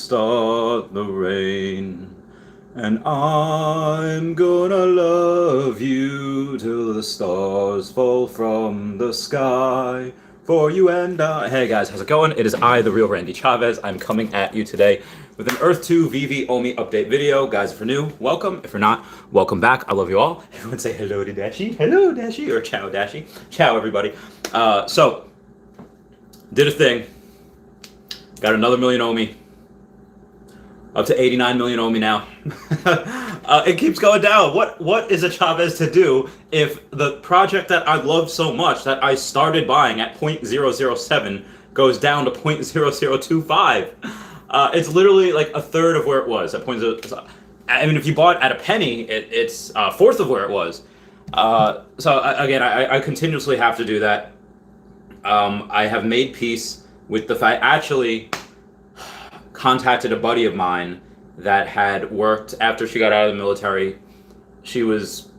start the rain. And I'm gonna love you till the stars fall from the sky for you and I. Hey guys, how's it going? It is I, the real Randy Chavez. I'm coming at you today with an Earth 2 VV OMI update video. Guys, if you're new, welcome. If you're not, welcome back. I love you all. Everyone say hello to Dashi. Hello, Dashi. Or ciao, Dashi. Ciao, everybody. So, did a thing. Got another million OMI. Up to 89 million OMI now. It keeps going down. What is a Chavez to do if the project that I love so much that I started buying at 0.007 goes down to 0.0025? It's literally like a third of where it was at 0.0. I mean, if you bought at a penny, it's a fourth of where it was. So again, I continuously have to do that. I have made peace with the fact, actually contacted a buddy of mine that had worked after she got out of the military. She was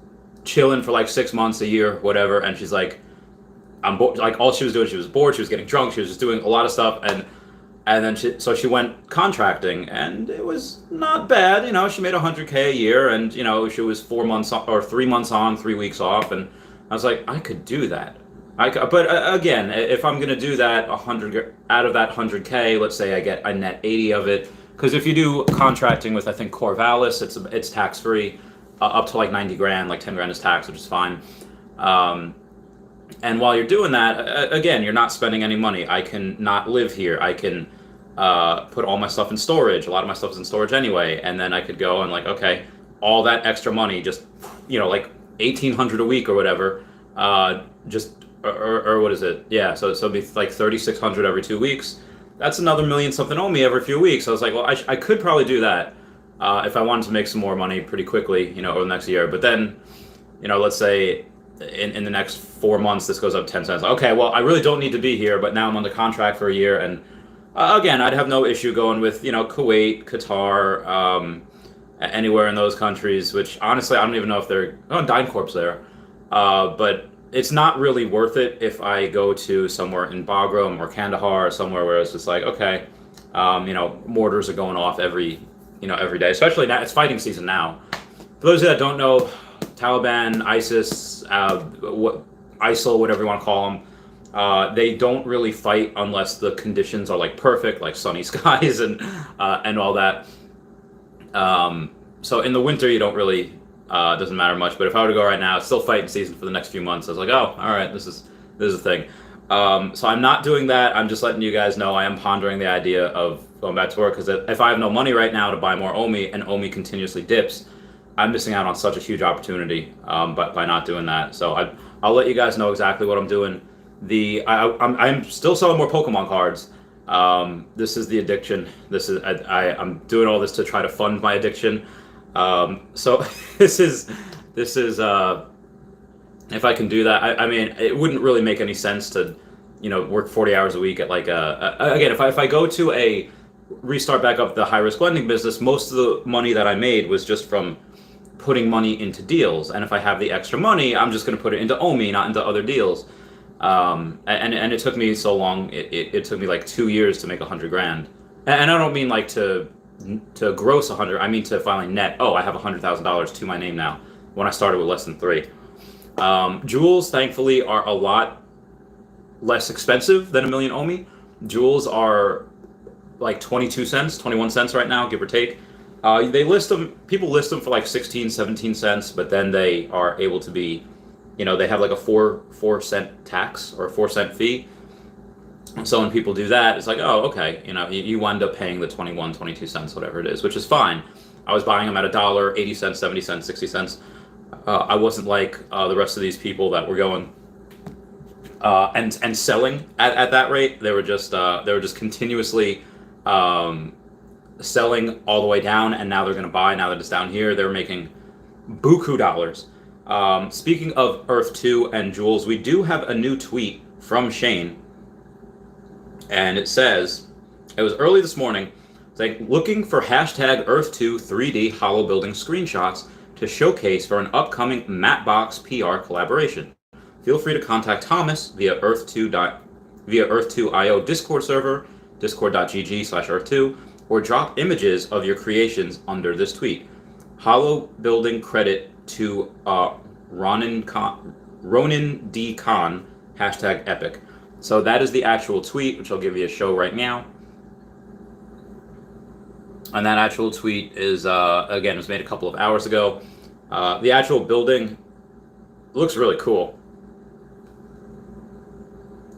chilling for like 6 months, a year, whatever, and she's like, I'm bored. Like, all she was doing, she was bored, she was getting drunk, she was just doing a lot of stuff, and then she went contracting, and it was not bad. You know, she made 100K a year, and you know, she was 4 months on, or 3 months on, 3 weeks off, and I was like, I could do that. But again, if I'm gonna do that, 100 out of that 100K, let's say I get a net 80 of it, because if you do contracting with, I think, Corvallis, it's tax free, up to like 90 grand, like 10 grand is tax, which is fine. And while you're doing that, again, you're not spending any money. I can not live here. I can put all my stuff in storage. A lot of my stuff is in storage anyway, and then I could go and like, okay, all that extra money, just, you know, like 1,800 a week or whatever, just. Or what is it? Yeah, so it'd be like 3,600 every 2 weeks. That's another million something OMI every few weeks. I was like, well, I could probably do that if I wanted to make some more money pretty quickly, you know, over the next year. But then, you know, let's say in the next 4 months this goes up 10 cents. Okay, well, I really don't need to be here, but now I'm under contract for a year, and again, I'd have no issue going with, you know, Kuwait, Qatar, anywhere in those countries. Which honestly, I don't even know if they're DynCorp's there, but it's not really worth it if I go to somewhere in Bagram or Kandahar or somewhere where it's just like, okay, you know, mortars are going off every day, especially now. It's fighting season now. For those of you that don't know, Taliban, ISIS, ISIL, whatever you want to call them, they don't really fight unless the conditions are like perfect, like sunny skies and all that. So in the winter, you don't really. Doesn't matter much, but if I were to go right now, it's still fighting season for the next few months. I was like, oh, all right, this is a thing. So I'm not doing that. I'm just letting you guys know I am pondering the idea of going back to work, because if I have no money right now to buy more OMI and OMI continuously dips, I'm missing out on such a huge opportunity but by not doing that. So I'll let you guys know exactly what I'm doing. I'm still selling more Pokemon cards. This is the addiction. I'm doing all this to try to fund my addiction. So this is if I can do that, I mean, it wouldn't really make any sense to, you know, work 40 hours a week at like again, if I go to restart back up the high risk lending business, most of the money that I made was just from putting money into deals. And if I have the extra money, I'm just going to put it into OMI, not into other deals. And it took me so long. It took me like 2 years to make 100 grand. And I don't mean like to gross 100, I mean to finally net, oh, I have $100,000 to my name now, when I started with less than 3. Jewels, thankfully, are a lot less expensive than a million OMI. Jewels are like 22 cents, 21 cents right now, give or take. People list them for like 16, 17 cents, but then they are able to be, you know, they have like a 4 cent tax or a 4 cent fee. So when people do that, it's like, oh, okay, you know, you wind up paying the 21, 22 cents, whatever it is, which is fine. I was buying them at $1, 80 cents, 70 cents, 60 cents. I wasn't like the rest of these people that were going and selling at that rate. They were just continuously selling all the way down, and now they're going to buy. Now that it's down here, they're making buku dollars. Speaking of Earth 2 and jewels, we do have a new tweet from Shane. And it says, it was early this morning, it's like, looking for hashtag Earth2 3D hollow building screenshots to showcase for an upcoming Mattbox PR collaboration. Feel free to contact Thomas via Earth2.io Discord server, discord.gg/Earth2, or drop images of your creations under this tweet. Hollow building credit to Ronin D. Khan, hashtag epic. So that is the actual tweet, which I'll give you a show right now. And that actual tweet is, again, it was made a couple of hours ago. The actual building looks really cool.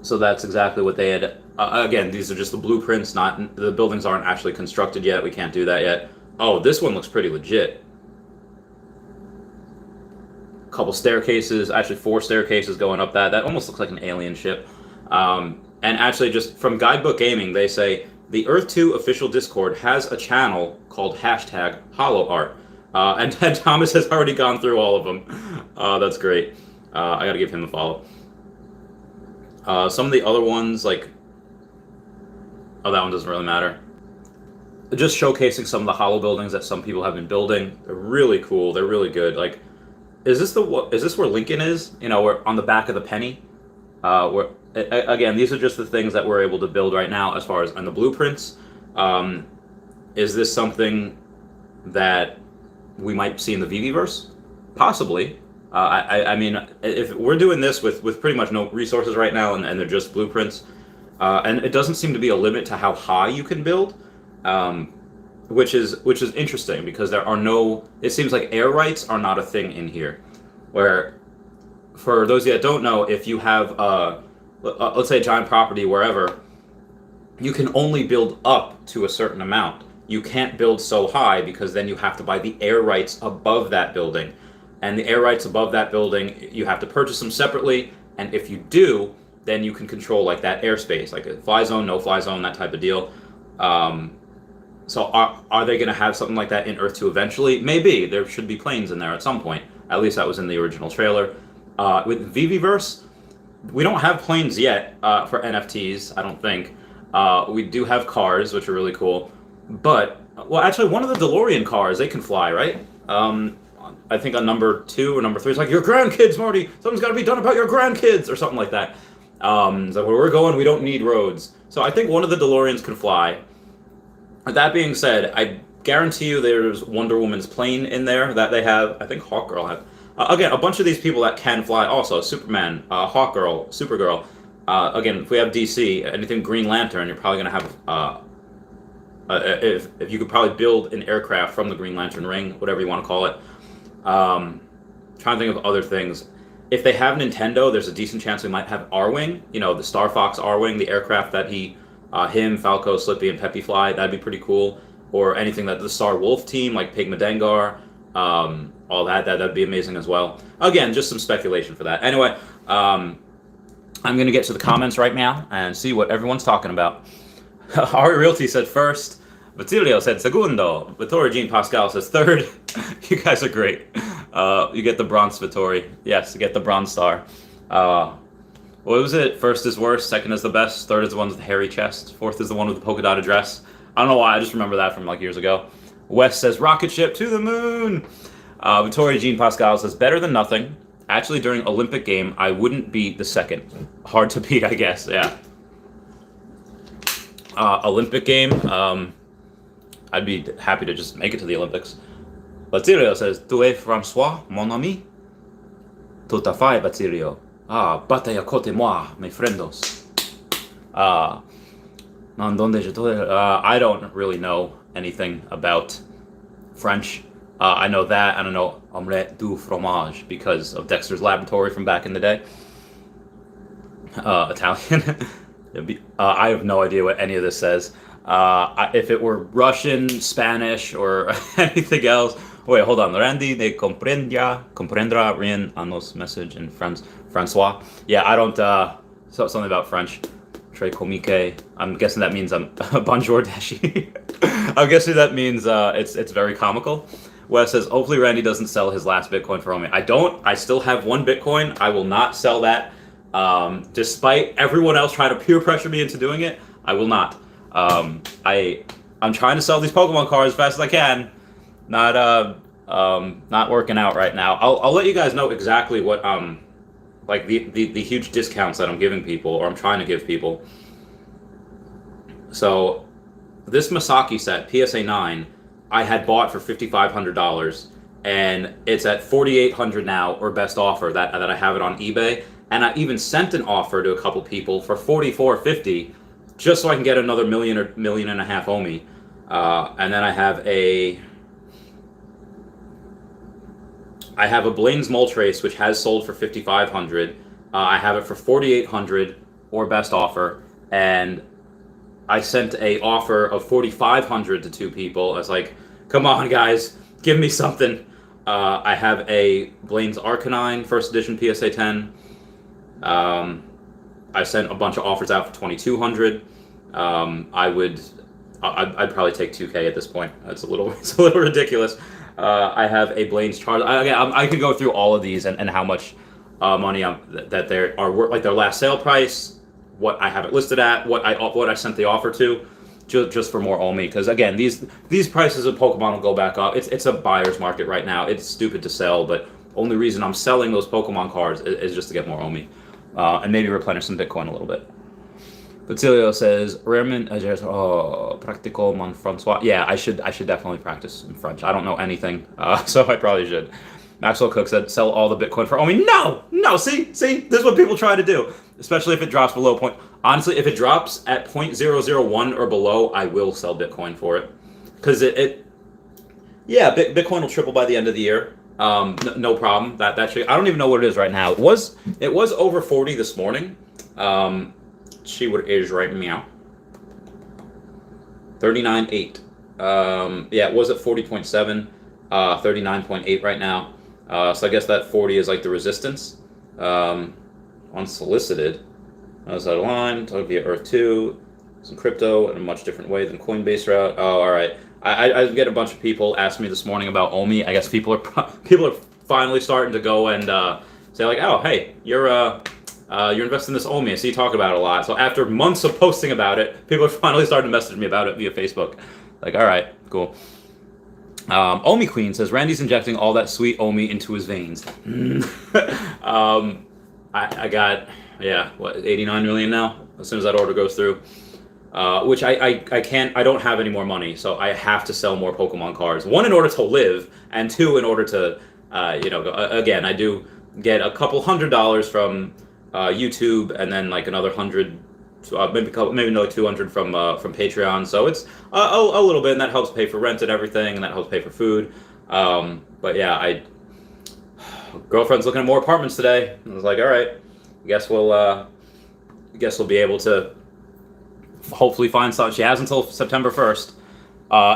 So that's exactly what they had. Again, these are just the blueprints, not the buildings aren't actually constructed yet. We can't do that yet. Oh, this one looks pretty legit. A couple staircases, actually 4 staircases going up that. That almost looks like an alien ship. And actually, just from Guidebook Gaming, they say the Earth 2 official Discord has a channel called hashtag HollowArt. And Thomas has already gone through all of them. That's great. I got to give him a follow. Some of the other ones, like, oh, that one doesn't really matter. Just showcasing some of the hollow buildings that some people have been building. They're really cool. They're really good. Like, is this where Lincoln is? You know, we're on the back of the penny. Again, these are just the things that we're able to build right now as far as on the blueprints. Is this something that we might see in the VVverse? Possibly. I mean, if we're doing this with pretty much no resources right now, and they're just blueprints, and it doesn't seem to be a limit to how high you can build, which is interesting because there are no. It seems like air rights are not a thing in here. Where, for those of you that don't know, if you have let's say a giant property wherever, you can only build up to a certain amount. You can't build so high because then you have to buy the air rights above that building. And the air rights above that building, you have to purchase them separately. And if you do, then you can control like that airspace, like a fly zone, no fly zone, that type of deal. So are they going to have something like that in Earth 2 eventually? Maybe. There should be planes in there at some point. At least that was in the original trailer. With VVverse, we don't have planes yet for NFTs, I don't think. We do have cars, which are really cool. But, well, actually, one of the DeLorean cars, they can fly, right? I think on number 2 or number 3, it's like, your grandkids, Marty! Something's got to be done about your grandkids! Or something like that. So where we're going, we don't need roads. So I think one of the DeLoreans can fly. That being said, I guarantee you there's Wonder Woman's plane in there that they have. I think Hawkgirl has. Again, a bunch of these people that can fly also. Superman, Hawkgirl, Supergirl. Again, if we have DC, anything Green Lantern, you're probably going to have... if you could probably build an aircraft from the Green Lantern ring, whatever you want to call it. Trying to think of other things. If they have Nintendo, there's a decent chance we might have R-Wing. You know, the Star Fox R-Wing, the aircraft that him, Falco, Slippy, and Peppy fly. That'd be pretty cool. Or anything that the Star Wolf team, like Pigma Dengar, all that'd be amazing as well. Again, just some speculation for that. Anyway, I'm going to get to the comments right now and see what everyone's talking about. Ari Realty said first. Batilio said segundo. Vittori Jean Pascal says third. You guys are great. You get the bronze Vittori. Yes, you get the bronze star. What was it? First is worst, second is the best, third is the one with the hairy chest, fourth is the one with the polka dotted dress. I don't know why, I just remember that from like years ago. Wes says rocket ship to the moon. Vittori Jean Pascal says better than nothing. Actually, during Olympic game, I wouldn't beat the second. Hard to beat, I guess, yeah. Olympic game, I'd be happy to just make it to the Olympics. Batilio says, Tu es François, mon ami? Tout à fait, Batilio. Bate à côté moi, mes friendos. I don't really know anything about French. I know that, I don't know omelette du fromage because of Dexter's Laboratory from back in the day. Italian. I have no idea what any of this says. If it were Russian, Spanish, or anything else. Wait, hold on. Randy de comprendra rien a nos message in Francois. Yeah, I don't, something about French. Très comique. I'm guessing that means bonjour dashi. I'm guessing that means it's very comical. Wes says, hopefully Randy doesn't sell his last Bitcoin for OMI. I don't. I still have 1 Bitcoin. I will not sell that. Despite everyone else trying to peer pressure me into doing it, I will not. I'm trying to sell these Pokemon cards as fast as I can. Not working out right now. I'll let you guys know exactly what like the huge discounts that I'm giving people, or I'm trying to give people. So this Masaki set, PSA 9, I had bought for $5,500, and it's at $4,800 now, or best offer that I have it on eBay. And I even sent an offer to a couple people for $4,450, just so I can get another million or million and a half OMI. And then I have a Blaine's Mulch Race, which has sold for $5,500. I have it for $4,800 or best offer, and I sent a offer of $4,500 to two people. I was like, "Come on, guys, give me something." I have a Blaine's Arcanine first edition PSA 10. I sent a bunch of offers out for $2,200. I'd probably take 2K at this point. It's a little ridiculous. I have a Blaine's Charge. I could go through all of these and how much money that they are worth, like their last sale price, what I have it listed at, what I sent the offer to, just for more OMI. Because again, these prices of Pokemon will go back up. It's a buyer's market right now. It's stupid to sell, but only reason I'm selling those Pokemon cards is just to get more OMI, and maybe replenish some Bitcoin a little bit. Batilio says, Raymond, practical mon Francois. Yeah, I should definitely practice in French. I don't know anything, so I probably should. Maxwell Cook said, sell all the Bitcoin for OMI. No, see, this is what people try to do, especially if it drops below point. Honestly, if it drops at 0.001 or below, I will sell Bitcoin for it. Because Bitcoin will triple by the end of the year. No problem. That should, I don't even know what it is right now. It was over 40 this morning. See what it is right now. 39.8. It was at 40.7. 39.8 right now. So I guess that 40 is like the resistance. Unsolicited. Notice that line. Talk via Earth 2. Some crypto in a much different way than Coinbase route. Oh, all right. I get a bunch of people ask me this morning about OMI. I guess people are finally starting to go and say like, oh, hey, you're investing in this OMI. I see you talk about it a lot. So after months of posting about it, people are finally starting to message me about it via Facebook. Like, all right, cool. OMI Queen says, Randy's injecting all that sweet OMI into his veins. I got, 89 million now, as soon as that order goes through. Which I don't have any more money, so I have to sell more Pokemon cards. One, in order to live, and two, in order to, again, I do get a couple $100 from YouTube, and then like another 100, maybe another 200 from Patreon. So it's a little bit, and that helps pay for rent and everything, and that helps pay for food. But yeah, girlfriend's looking at more apartments today. I was like, all right, guess we'll be able to hopefully find something. She has until September 1st.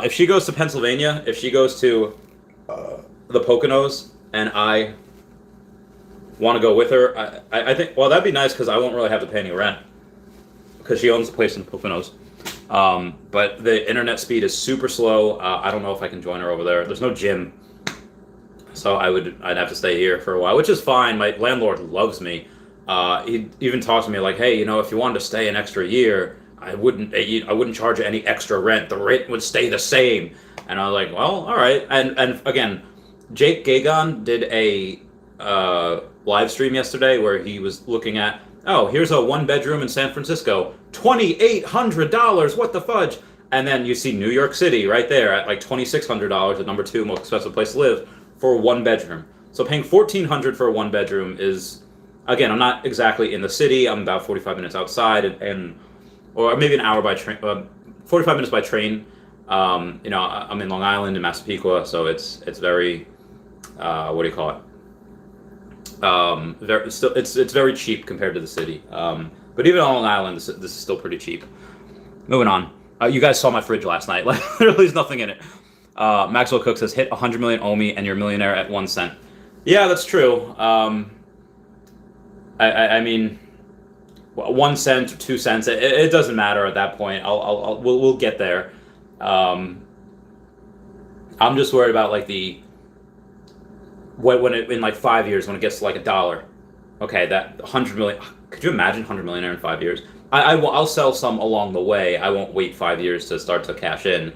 If she goes to Pennsylvania, if she goes to the Poconos, and I want to go with her, I think, well, that'd be nice because I won't really have to pay any rent because she owns the place in the Poconos. But the internet speed is super slow. I don't know if I can join her over there. There's no gym, so I'd have to stay here for a while, which is fine. My landlord loves me. He even talks to me like, hey, if you wanted to stay an extra year, I wouldn't charge you any extra rent. The rent would stay the same. And I was like, well, all right. And again, Jake Gagon did a live stream yesterday where he was looking at, oh, here's a 1-bedroom in San Francisco, $2,800. What the fudge? And then you see New York City right there at like $2,600, the number 2 most expensive place to live for a 1-bedroom. So paying $1,400 for a 1-bedroom is, again, I'm not exactly in the city. I'm about 45 minutes outside, or maybe an hour by train, 45 minutes by train. I'm in Long Island in Massapequa, so it's very, what do you call it? It's very cheap compared to the city. But even on Long Island, this is still pretty cheap. Moving on. You guys saw my fridge last night. Like, literally, there's nothing in it. Maxwell Cook says, hit 100 million OMI and you're a millionaire at 1 cent. Yeah, that's true. I mean, 1 cent or 2 cents, it doesn't matter at that point. We'll get there. I'm just worried about like in like 5 years when it gets to like $1. Okay, that 100 million. Could you imagine 100 millionaire in 5 years? I'll sell some along the way. I won't wait 5 years to start to cash in.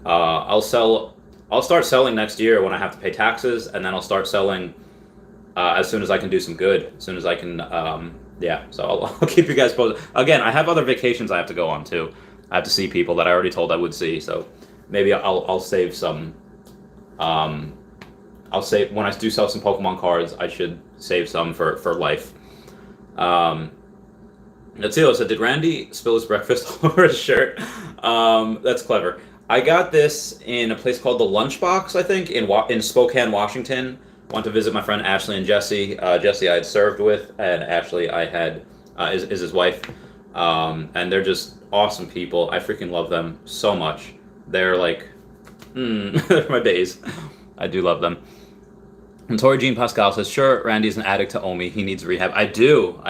I'll start selling next year when I have to pay taxes, and then I'll start selling as soon as I can do some good. As soon as I can, so I'll keep you guys posted. Again, I have other vacations I have to go on too. I have to see people that I already told I would see. So maybe I'll save some. I'll save when I do sell some Pokemon cards. I should save some for life. Let's see. So did Randy spill his breakfast all over his shirt? That's clever. I got this in a place called the Lunchbox, I think, in Spokane, Washington. Went to visit my friend Ashley and Jesse. Jesse I had served with, and Ashley I had is his wife. And they're just awesome people. I freaking love them so much. They're like, they're my baes. I do love them. And Tori Jean Pascal says, sure, Randy's an addict to OMI. He needs rehab. I do.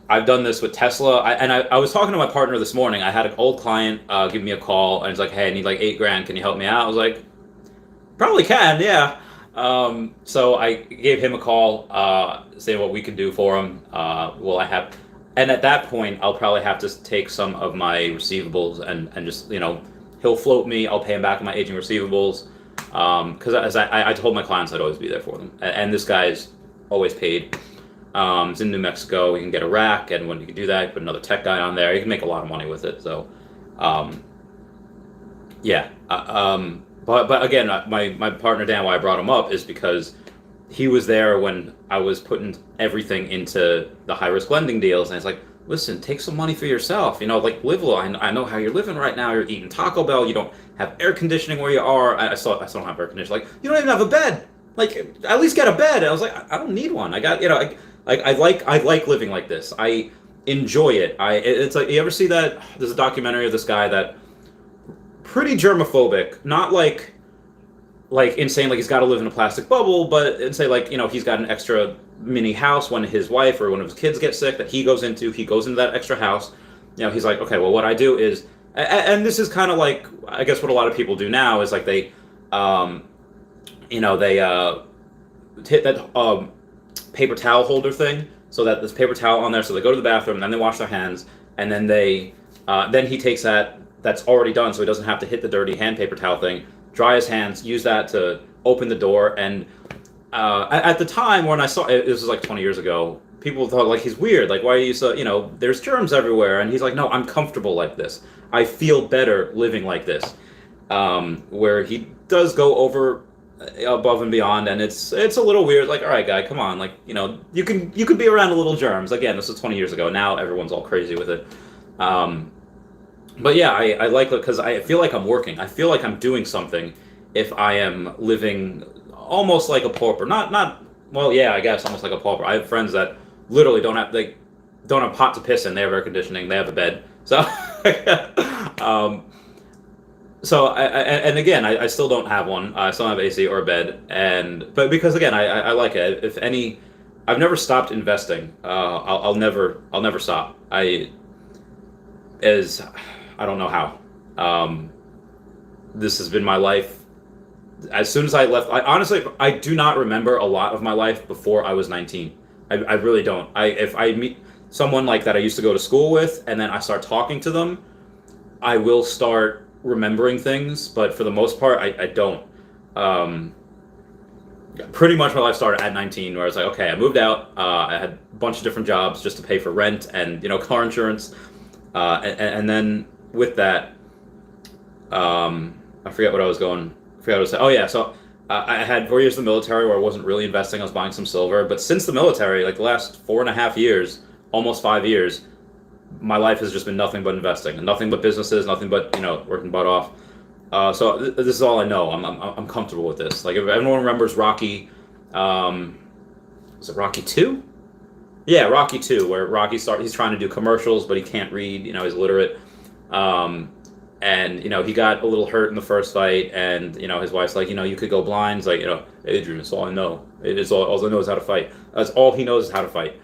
I've done this with Tesla. I was talking to my partner this morning. I had an old client give me a call, and he's like, hey, I need like $8,000. Can you help me out? I was like, probably can, yeah. So I gave him a call, saying what we could do for him. And at that point, I'll probably have to take some of my receivables and just, he'll float me. I'll pay him back on my aging receivables. Because as I told my clients I'd always be there for them. And this guy's always paid. It's in New Mexico. We can get a rack, and when you can do that, put another tech guy on there. You can make a lot of money with it. So, yeah. But again, my partner Dan, why I brought him up is because he was there when I was putting everything into the high risk lending deals, and it's like, listen, take some money for yourself. Like live a little. I know how you're living right now. You're eating Taco Bell. You don't have air conditioning where you are. I still don't have air conditioning. Like, you don't even have a bed. Like, at least get a bed. And I was like, I don't need one. I got, I like living like this. I enjoy it. It's like, you ever see that? There's a documentary of this guy that pretty germophobic, not like insane, like he's got to live in a plastic bubble, but and say like, he's got an extra mini house when his wife or one of his kids get sick that he goes into that extra house. He's like, okay, well, what I do is, and this is kind of like, I guess what a lot of people do now is like they hit that paper towel holder thing, so that there's paper towel on there, so they go to the bathroom and then they wash their hands, and then then he takes that's already done, so he doesn't have to hit the dirty hand paper towel thing, dry his hands, use that to open the door. And at the time when I saw it, this was like 20 years ago, people thought like he's weird, like why are you so, there's germs everywhere, and he's like, no, I'm comfortable like this. I feel better living like this. Where he does go over above and beyond, and it's a little weird, like, all right, guy, come on, like, you can be around a little germs. Again, this was 20 years ago. Now everyone's all crazy with it. But yeah, I like it because I feel like I'm working. I feel like I'm doing something if I am living almost like a pauper. Well, yeah, I guess almost like a pauper. I have friends that literally don't have pot to piss in. They have air conditioning. They have a bed. So, and again, I still don't have one. I still don't have AC or a bed. But because again, I like it. If any, I've never stopped investing. I'll never stop. I don't know how. This has been my life. As soon as I left, I do not remember a lot of my life before I was 19. I really don't. If I meet someone like that I used to go to school with, and then I start talking to them, I will start remembering things. But for the most part, I don't. Pretty much my life started at 19, where I was like, okay, I moved out. I had a bunch of different jobs just to pay for rent and car insurance. And then with that, I forget what I was saying. Oh yeah, so I had 4 years in the military where I wasn't really investing. I was buying some silver, but since the military, like the last 4.5 years, almost 5 years, my life has just been nothing but investing, and nothing but businesses, nothing but working butt off. So this is all I know. I'm comfortable with this. Like if everyone remembers Rocky, was it Rocky 2? Yeah, Rocky 2, where he's trying to do commercials, but he can't read, he's illiterate. And, he got a little hurt in the first fight, and, his wife's like, you could go blind. It's like, Adrian, it's all I know. All I know is how to fight. That's all he knows is how to fight.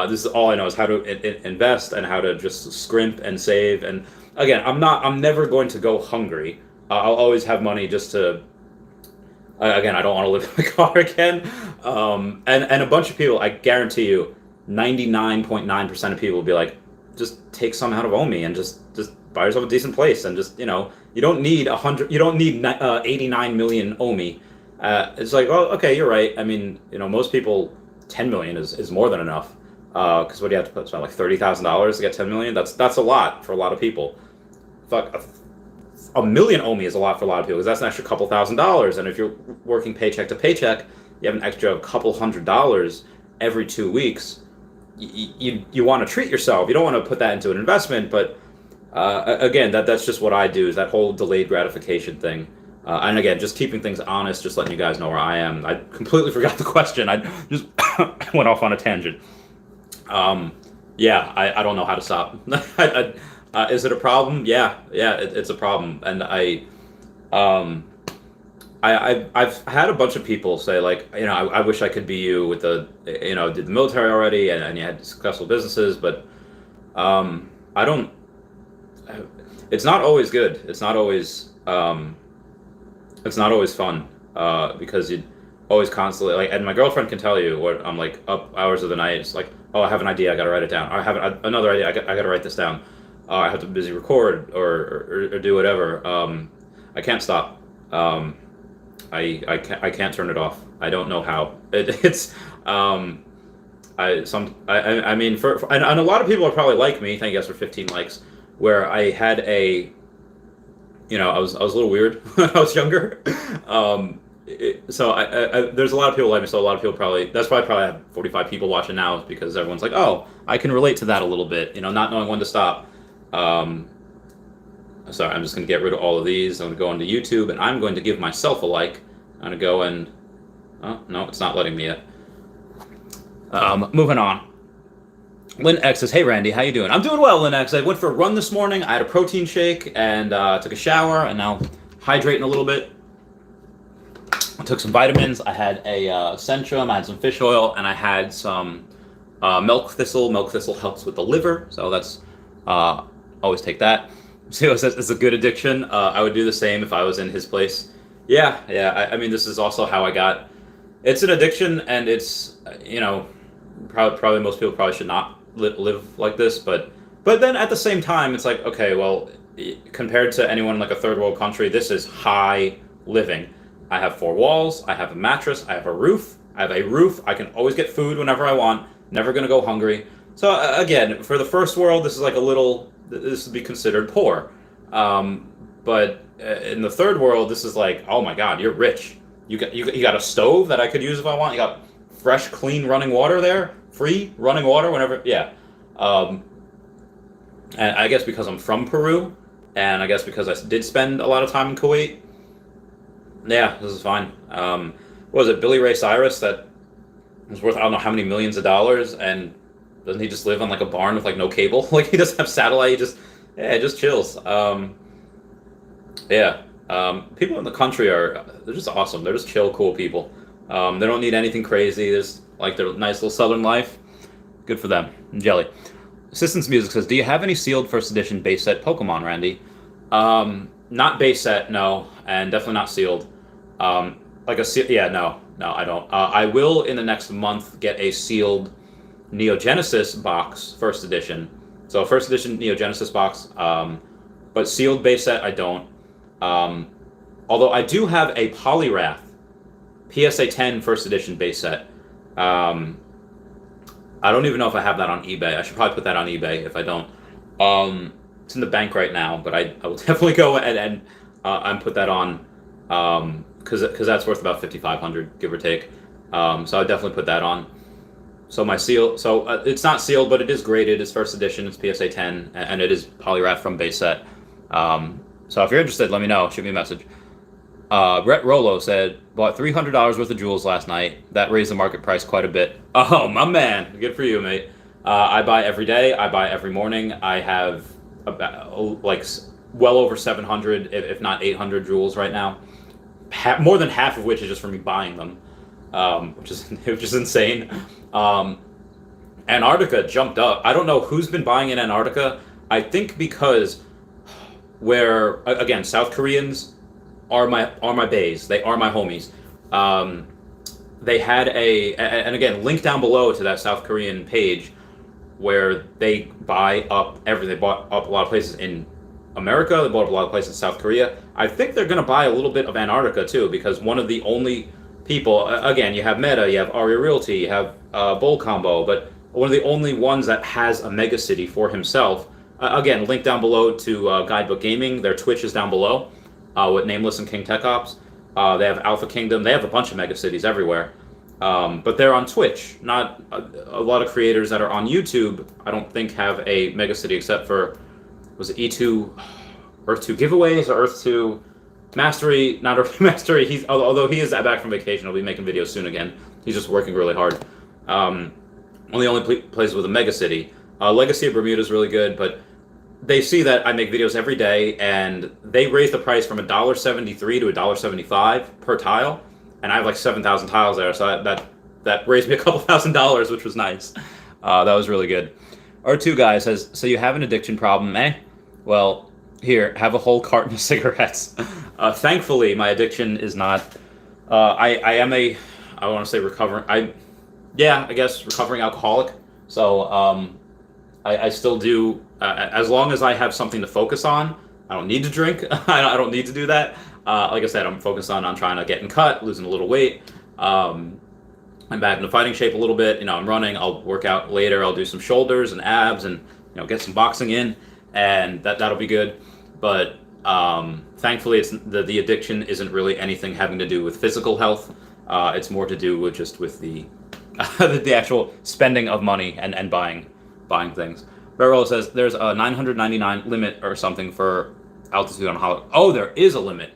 This is all I know is how to invest and how to just scrimp and save. And again, I'm never going to go hungry. I'll always have money just to, again, I don't want to live in a car again. And a bunch of people, I guarantee you, 99.9% of people will be like, just take some out of OMI and just buy yourself a decent place, and just, you don't need 89 million OMI. It's like, oh, okay, you're right. I mean, most people, 10 million is more than enough. Because what do you have to spend like $30,000 to get 10 million? That's a lot for a lot of people. Fuck, a million OMI is a lot for a lot of people because that's an extra couple $1,000s. And if you're working paycheck to paycheck, you have an extra couple $100s every 2 weeks. You want to treat yourself. You don't want to put that into an investment, but again, that's just what I do, is that whole delayed gratification thing. And again, just keeping things honest, just letting you guys know where I am. I completely forgot the question. I just went off on a tangent. Yeah, I don't know how to stop. Is it a problem? Yeah, it's a problem. And I've had a bunch of people say, like, I wish I could be you with did the military already, and you had successful businesses, but I don't. It's not always good. It's not always fun because you always constantly, like, and my girlfriend can tell you what I'm like up hours of the night. It's like, oh, I have an idea, I gotta write it down. Or I have another idea, I gotta write this down. I have to busy record or do whatever. I can't stop. I can't turn it off. I don't know how. It's I mean, and a lot of people are probably like me. Thank you guys for 15 likes. Where I had I was a little weird when I was younger. So there's a lot of people like me. So a lot of people that's why I probably have 45 people watching now, because everyone's like, oh, I can relate to that a little bit. Not knowing when to stop. Sorry, I'm just going to get rid of all of these. I'm going to go onto YouTube, and I'm going to give myself a like. I'm going to go and... Oh, no, it's not letting me yet. Moving on. Lynn X says, hey, Randy, how you doing? I'm doing well, Lynn X. I went for a run this morning. I had a protein shake, and took a shower, and now hydrating a little bit. I took some vitamins. I had a Centrum. I had some fish oil, and I had some milk thistle. Milk thistle helps with the liver, so that's... always take that. So it says it's a good addiction. I would do the same if I was in his place. Yeah. I mean, this is also how I got. It's an addiction, and it's probably most people probably should not live like this. But then at the same time, it's like, okay, well, compared to anyone in like a third world country, this is high living. I have 4 walls. I have a mattress. I have a roof. I can always get food whenever I want. Never gonna go hungry. So again, for the first world, this is like this would be considered poor. But in the third world, this is like, oh my God, you're rich. You got a stove that I could use if I want. You got fresh, clean running water there, free running water whenever. Yeah. And I guess because I'm from Peru, and I guess because I did spend a lot of time in Kuwait. Yeah, this is fine. What was it, Billy Ray Cyrus, that was worth I don't know how many millions of dollars, and doesn't he just live on like a barn with like no cable? Like he doesn't have satellite. He just chills. People in the country they're just awesome. They're just chill, cool people. They don't need anything crazy. There's like their nice little southern life. Good for them. Jelly. Assistance Music says, do you have any sealed first edition base set Pokemon, Randy? Not base set, no, and definitely not sealed. No, I don't. I will in the next month get a sealed Neo Genesis box, first edition. So first edition Neo Genesis box, but sealed base set I don't. Although I do have a Poliwrath PSA 10 first edition base set. I don't even know if I have that on eBay. I should probably put that on eBay if I don't. It's in the bank right now, but I will definitely go and put that on, because that's worth about $5,500, give or take. So I definitely put that on. So my seal, it's not sealed, but it is graded. It's first edition. It's PSA 10, and it is Poliwrath from base set. So if you're interested, let me know. Shoot me a message. Brett Rolo said, bought $300 worth of jewels last night. That raised the market price quite a bit. Oh, my man. Good for you, mate. I buy every day. I buy every morning. I have about, well over 700, if not 800 jewels right now. More than half of which is just for me buying them, which is insane. Antarctica jumped up. I don't know who's been buying in Antarctica. I think because again, South Koreans are my bays. They are my homies. They had and again, link down below to that South Korean page where they buy up everything. They bought up a lot of places in America. They bought up a lot of places in South Korea. I think they're going to buy a little bit of Antarctica too, because one of the only people, again, you have Meta, you have Aria Realty, you have Bull Combo, but one of the only ones that has a megacity for himself. Again, link down below to Guidebook Gaming. Their Twitch is down below with Nameless and King Tech Ops. They have Alpha Kingdom. They have a bunch of megacities everywhere. But they're on Twitch. Not a lot of creators that are on YouTube, I don't think, have a megacity except for, was it E2, Earth 2 giveaways, or Earth 2 Mastery? Not Earth 2 Mastery. Although he is back from vacation, he'll be making videos soon again. He's just working really hard. One of the only places with a megacity. Legacy of Bermuda is really good, but they see that I make videos every day, and they raise the price from $1.73 to $1.75 per tile, and I have like 7,000 tiles there, so that raised me a couple $1,000s, which was nice. That was really good. R2 guy says, so you have an addiction problem, eh? Well, here, have a whole carton of cigarettes. Thankfully, my addiction is not. I am I want to say recovering. I guess recovering alcoholic. So I still do. As long as I have something to focus on, I don't need to drink. I don't need to do that. Like I said, I'm focused on trying to get in cut, losing a little weight. I'm back into fighting shape a little bit. You know, I'm running. I'll work out later. I'll do some shoulders and abs, and get some boxing in, and that'll be good. But thankfully, it's the addiction isn't really anything having to do with physical health. It's more to do with just with the the actual spending of money and buying things. Referral says there's a 999 limit or something for altitude on holiday. Oh, there is a limit.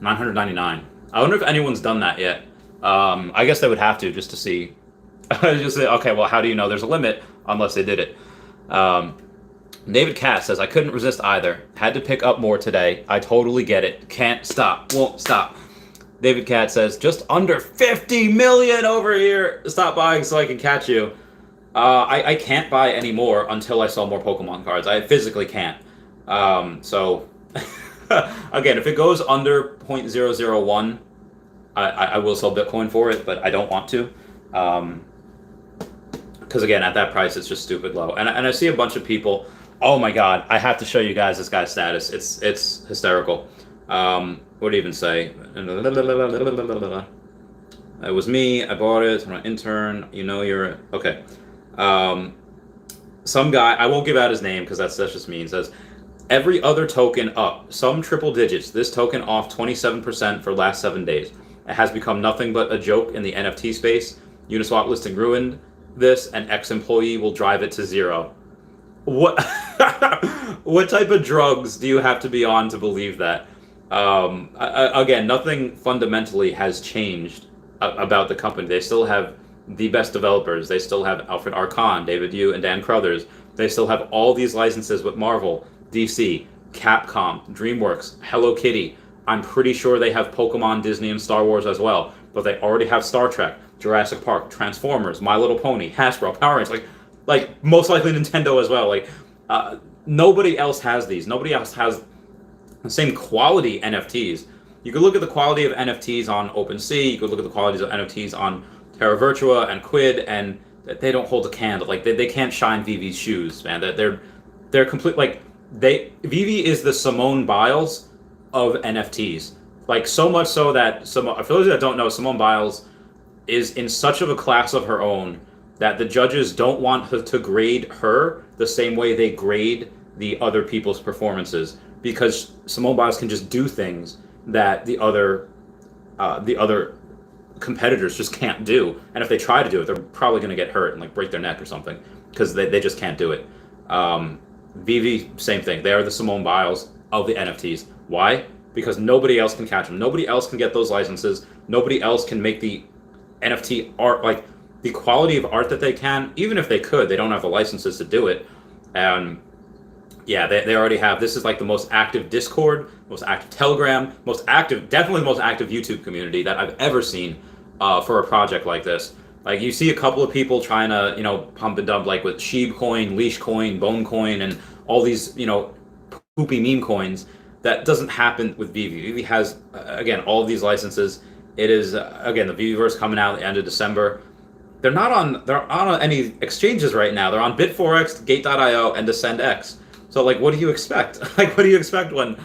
999. I wonder if anyone's done that yet. I guess they would have to just to see. Just say, okay, well, how do you know there's a limit unless they did it? David Cass says, I couldn't resist either. Had to pick up more today. I totally get it. Can't stop. Won't stop. David Cat says, just under 50 million over here. Stop buying so I can catch you. I can't buy any more until I sell more Pokemon cards. I physically can't. So, again, if it goes under 0.001, I will sell Bitcoin for it, but I don't want to. Because, again, at that price, it's just stupid low. And I see a bunch of people. Oh, my God. I have to show you guys this guy's status. It's hysterical. What do you even say? It was me. I bought it. I'm an intern. You're... Okay. Some guy, I won't give out his name because that's just mean, says, every other token up, some triple digits, this token off 27% for last 7 days. It has become nothing but a joke in the NFT space. Uniswap listing ruined this, and ex-employee will drive it to zero. What what type of drugs do you have to be on to believe that? Again, nothing fundamentally has changed about the company. They still have the best developers. They still have Alfred Arcon, David Yu, and Dan Crothers. They still have all these licenses with Marvel, DC, Capcom, DreamWorks, Hello Kitty. I'm pretty sure they have Pokemon, Disney, and Star Wars as well. But they already have Star Trek, Jurassic Park, Transformers, My Little Pony, Hasbro, Power Rangers. Like most likely Nintendo as well. Nobody else has these. Nobody else has the same quality NFTs. You could look at the quality of NFTs on OpenSea. You could look at the qualities of NFTs on Terra Virtua and Quid, and they don't hold a candle. Like they can't shine Vivi's shoes, man. They're complete. Vivi is the Simone Biles of NFTs. Like so much so that for those that don't know, Simone Biles is in such of a class of her own that the judges don't want to grade her the same way they grade the other people's performances, because Simone Biles can just do things that the other competitors just can't do, and if they try to do it, they're probably going to get hurt and break their neck or something, because they just can't do it. Vivi, same thing. They are the Simone Biles of the NFTs. Why? Because nobody else can catch them. Nobody else can get those licenses. Nobody else can make the NFT art, the quality of art that they can. Even if they could, they don't have the licenses to do it. And yeah, they already have. This is the most active Discord, most active Telegram, definitely the most active YouTube community that I've ever seen for a project like this. You see a couple of people trying to, pump and dump, with Sheeb Coin, Leash Coin, Bone Coin, and all these, poopy meme coins. That doesn't happen with Vivi. Vivi has, again, all of these licenses. It is, again, the Viviverse coming out at the end of December. They're not on any exchanges right now. They're on Bitforex, Gate.io, and DescendX. So, what do you expect? What do you expect when,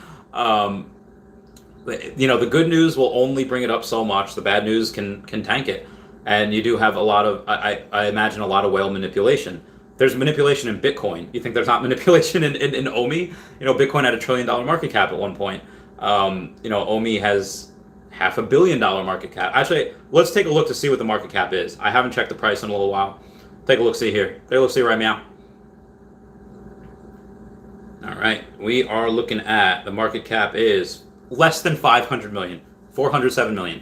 the good news will only bring it up so much. The bad news can tank it. and you do have a lot of, I imagine, a lot of whale manipulation. There's manipulation in Bitcoin. You think there's not manipulation in OMI? Bitcoin had $1 trillion market cap at one point. OMI has $500 million market cap. Actually, let's take a look to see what the market cap is. I haven't checked the price in a little while. Take a look, see here. Take a look, see right now. All right, we are looking at the market cap is less than 500 million, 407 million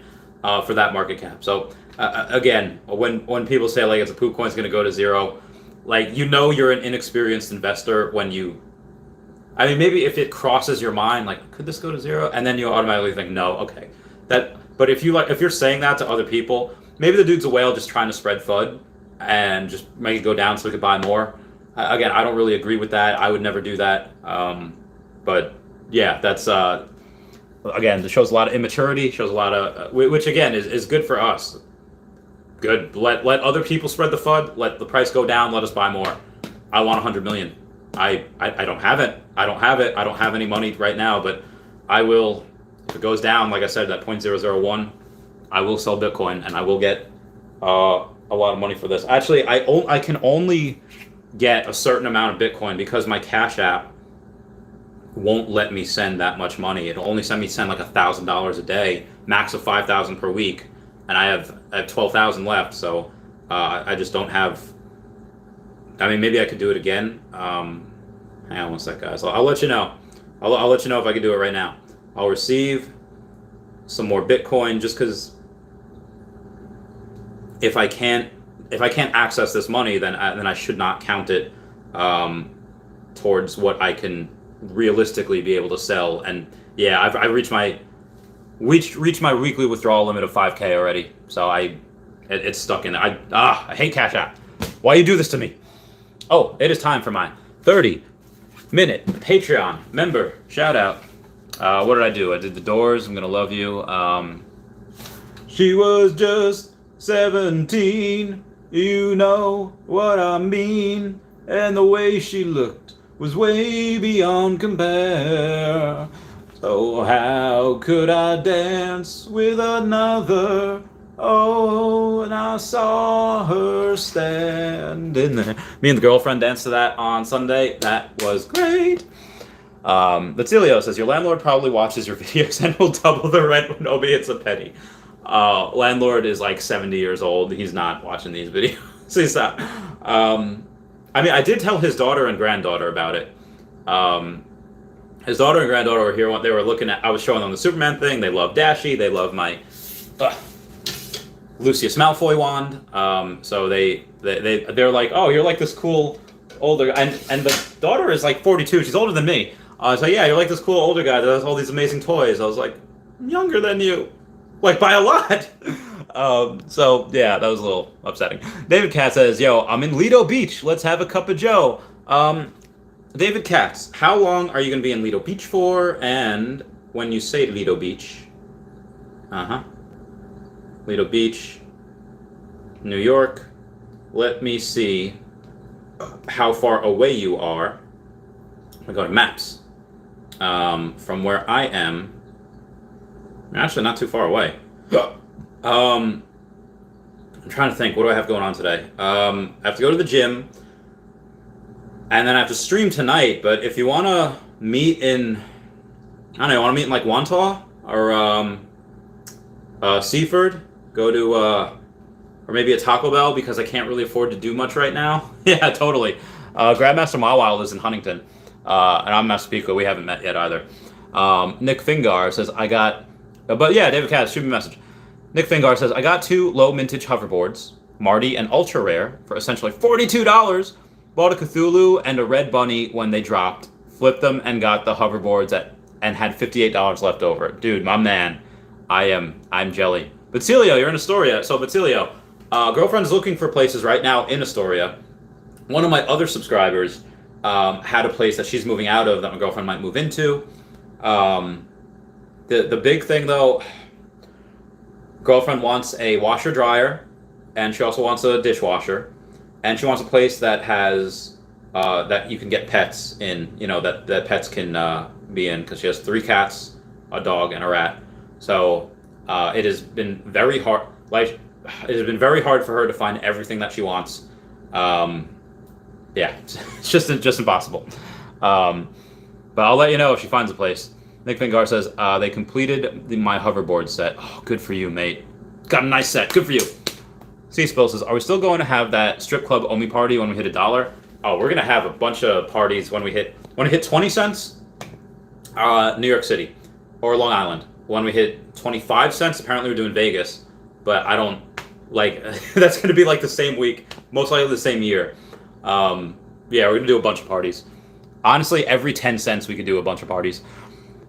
for that market cap. So again, when people say like it's a poop coin, it's going to go to zero, like you're an inexperienced investor when maybe if it crosses your mind like could this go to zero, and then you automatically think no, okay, but if you're saying that to other people, maybe the dude's a whale just trying to spread FUD and just make it go down so we could buy more. Again, I don't really agree with that. I would never do that. But yeah, that's again, it shows a lot of immaturity. Shows a lot of which again is good for us. Good. Let other people spread the FUD. Let the price go down. Let us buy more. I want 100 million. I don't have it. I don't have it. I don't have any money right now. But I will. If it goes down, like I said, that 0.001, I will sell Bitcoin and I will get a lot of money for this. Actually, I can only get a certain amount of Bitcoin because my Cash App won't let me send that much money. It'll only send like $1,000 a day, max of 5,000 per week, and I have 12,000 left. So I just don't have. Maybe I could do it again. Hang on one sec, guys. I'll let you know. I'll let you know if I can do it right now. I'll receive some more Bitcoin just because if I can't access this money, then I should not count it towards what I can realistically be able to sell. And yeah, I've reached my weekly withdrawal limit of 5K already. So it's stuck in there. I hate Cash App. Why you do this to me? Oh, it is time for my 30-minute Patreon member shout out. What did I do? I did The Doors. I'm gonna love you. She was just 17. You know what I mean, and the way she looked was way beyond compare. So how could I dance with another? Oh, and I saw her standing there. Me and the girlfriend danced to that on Sunday. That was great. Batilio says, your landlord probably watches your videos and will double the rent when nobody hits a penny. Landlord is like 70 years old. He's not watching these videos. He's not. I did tell his daughter and granddaughter about it. His daughter and granddaughter were here. They were looking at. I was showing them the Superman thing. They love Dashy. They love my Lucius Malfoy wand. So they're like, oh, you're like this cool older. And the daughter is like 42. She's older than me. So yeah, you're like this cool older guy that has all these amazing toys. I was like, I'm younger than you. Like, by a lot. So, yeah, that was a little upsetting. David Katz says, yo, I'm in Lido Beach. Let's have a cup of joe. David Katz, how long are you going to be in Lido Beach for? And when you say Lido Beach, Lido Beach, New York, let me see how far away you are. I go to maps. From where I am, actually not too far away. I'm trying to think, what do I have going on today? I have to go to the gym, and then I have to stream tonight, but if you want to meet in, I don't know, want to meet in like Wantagh or Seaford, go to, or maybe a Taco Bell because I can't really afford to do much right now. Yeah, totally. Grandmaster Mawile lives in Huntington, and I'm Massapequa. We haven't met yet either. Nick Fingar says, but yeah, David Katz, shoot me a message. Nick Fingar says, I got 2 low mintage hoverboards, Marty and Ultra Rare, for essentially $42. Bought a Cthulhu and a Red Bunny when they dropped, flipped them and got the hoverboards and had $58 left over. Dude, my man, I'm jelly. Batilio, you're in Astoria. So Batilio, girlfriend's looking for places right now in Astoria. One of my other subscribers had a place that she's moving out of that my girlfriend might move into. The big thing though, girlfriend wants a washer dryer, and she also wants a dishwasher, and she wants a place that has that you can get pets in, that pets can be in, because she has 3 cats, a dog, and a rat. So it has been very hard. Like it has been very hard for her to find everything that she wants. Yeah, it's just impossible. But I'll let you know if she finds a place. Nick Vingar says, they completed my hoverboard set. Oh, good for you, mate. Got a nice set. Good for you. C-Spill says, are we still going to have that strip club OMI party when we hit $1? Oh, we're going to have a bunch of parties when we hit 20 cents, New York City or Long Island. When we hit 25 cents, apparently we're doing Vegas. But I don't, like, that's going to be like the same week, most likely the same year. Yeah, we're going to do a bunch of parties. Honestly, every 10 cents we could do a bunch of parties.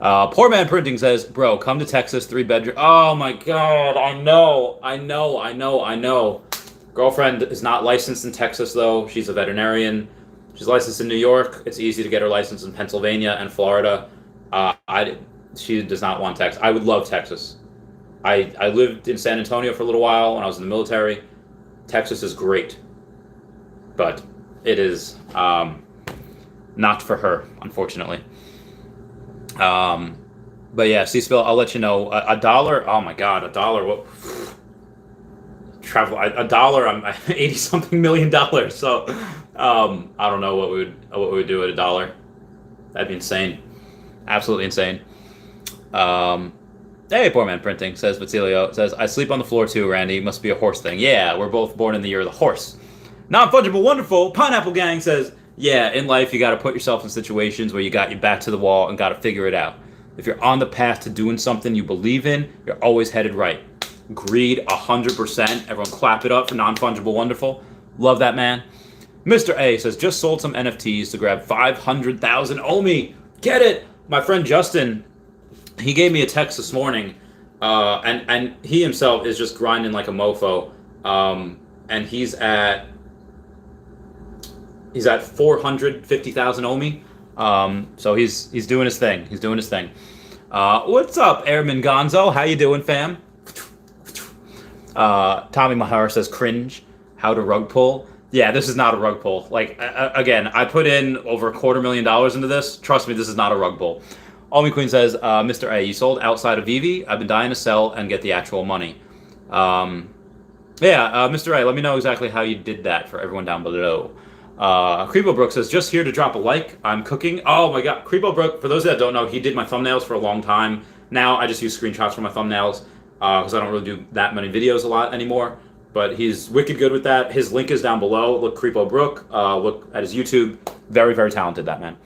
Poor Man Printing says, bro, come to Texas, 3-bedroom. Oh my God, I know. Girlfriend is not licensed in Texas, though. She's a veterinarian. She's licensed in New York. It's easy to get her license in Pennsylvania and Florida. She does not want Texas. I would love Texas. I lived in San Antonio for a little while when I was in the military. Texas is great. But it is not for her, unfortunately. But yeah, C-Spill, I'll let you know. $1. Oh my God, $1. What? Travel $1. I'm $80-something million. So I don't know what we would do at $1. That'd be insane, absolutely insane. Hey, Poor Man Printing says, Basilio says, I sleep on the floor too, Randy. Must be a horse thing. Yeah, we're both born in the year of the horse. Non-fungible wonderful Pineapple Gang says, yeah, in life you got to put yourself in situations where you got your back to the wall and got to figure it out. If you're on the path to doing something you believe in, you're always headed right. Agreed, 100%. Everyone clap it up for Non-Fungible Wonderful. Love that, man. Mr. A says, just sold some NFTs to grab 500,000 OMI. Get it? My friend Justin, he gave me a text this morning, and he himself is just grinding like a mofo, and he's at 450,000 OMI. So he's doing his thing. What's up, Airman Gonzo? How you doing, fam? Tommy Mahar says, cringe. How to rug pull? Yeah, this is not a rug pull. Like, again, I put in over $250,000 into this. Trust me, this is not a rug pull. Omi Queen says, Mr. A, you sold outside of Vivi. I've been dying to sell and get the actual money. Mr. A, let me know exactly how you did that for everyone down below. KrepoBrooke says, just here to drop a like. I'm cooking. Oh my God. KrepoBrooke, for those that don't know, he did my thumbnails for a long time. Now I just use screenshots for my thumbnails because I don't really do that many videos a lot anymore. But he's wicked good with that. His link is down below. Look, KrepoBrooke. Look at his YouTube. Very, very talented, that man.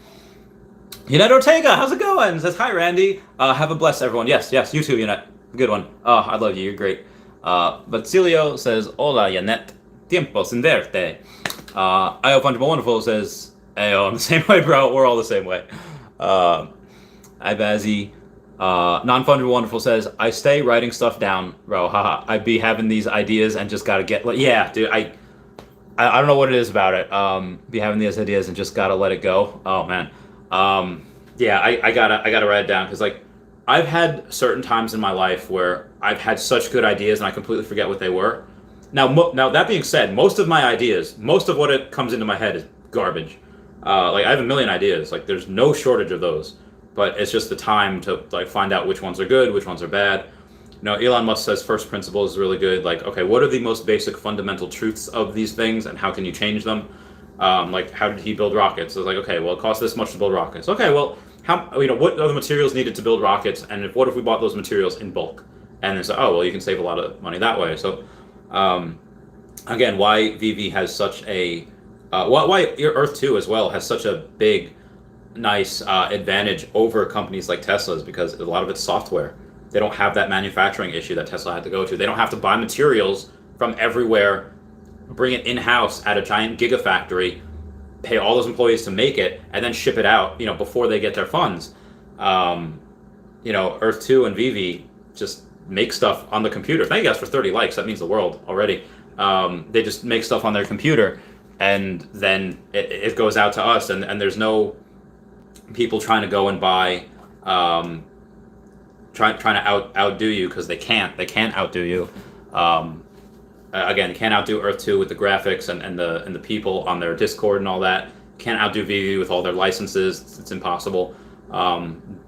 Yannette Ortega, how's it going? Says, hi, Randy. Have a bless, everyone. Yes, you too, Yannette. Good one. Oh, I love you. You're great. But Celio says, hola, Yannette. Tiempo sin verte. Io Fungible Wonderful says, Ayo, I'm the same way, bro. We're all the same way. Ibazi. Non-Fungible Wonderful says, I stay writing stuff down, bro. Haha. I be having these ideas and just gotta get... Yeah, dude, I don't know what it is about it. Be having these ideas and just gotta let it go. Oh, man. Yeah, I gotta write it down because, like, I've had certain times in my life where I've had such good ideas and I completely forget what they were. Now that being said, most of my ideas, most of what it comes into my head is garbage. Like, I have a million ideas. Like, there's no shortage of those. But it's just the time to, like, find out which ones are good, which ones are bad. You know, Elon Musk says first principles is really good. Like, okay, what are the most basic fundamental truths of these things and how can you change them? Like, how did he build rockets? It's like, okay, well, it costs this much to build rockets. Okay, well, what are the materials needed to build rockets? And what if we bought those materials in bulk? And it's like, oh, well, you can save a lot of money that way. So, again, why VV has such a, why Earth 2 as well has such a big, nice advantage over companies like Tesla's, because a lot of it's software. They don't have that manufacturing issue that Tesla had to go to. They don't have to buy materials from everywhere, bring it in-house at a giant gigafactory, pay all those employees to make it, and then ship it out, before they get their funds. Earth 2 and VV just make stuff on the computer. Thank you guys for 30 likes. That means the world already. They just make stuff on their computer, and then it goes out to us, and there's no people trying to go and buy, trying to outdo you, because they can't outdo you. Again, can't outdo Earth 2 with the graphics and the people on their Discord and all that. Can't outdo VV with all their licenses. It's impossible.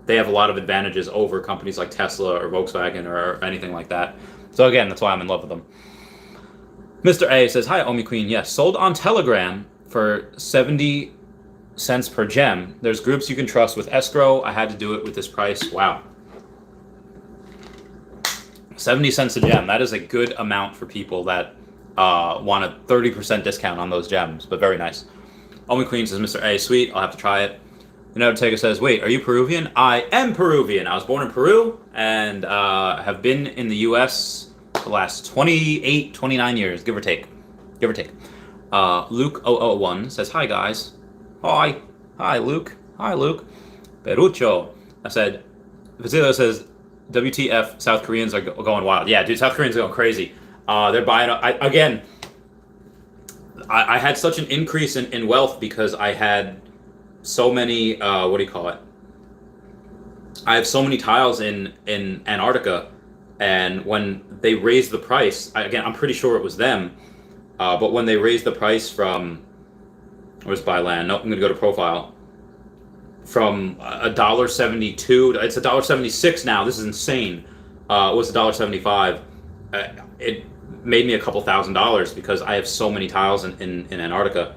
They have a lot of advantages over companies like Tesla or Volkswagen or anything like that. So again, that's why I'm in love with them. Mr. A says, hi, Omi Queen. Yes, sold on Telegram for 70 cents per gem. There's groups you can trust with escrow. I had to do it with this price. Wow. 70 cents a gem. That is a good amount for people that want a 30% discount on those gems, but very nice. Omi Queen says, Mr. A, sweet. I'll have to try it. Undertaker says, wait, are you Peruvian? I am Peruvian. I was born in Peru and have been in the U.S. the last 28, 29 years, give or take. Give or take. Luke001 says, hi, guys. Hi. Hi, Luke. Hi, Luke. Perucho. I said, Vasilo says, WTF, South Koreans are going wild. Yeah, dude, South Koreans are going crazy. They're buying, I had such an increase in wealth because I had so many, what do you call it? I have so many tiles in Antarctica, and when they raised the price, I'm pretty sure it was them, but when they raised the price from, where's buy land? Nope, I'm gonna go to profile. From $1.72, it's $1.76 now. This is insane. It was $1.75. It made me a couple $1,000s because I have so many tiles in Antarctica.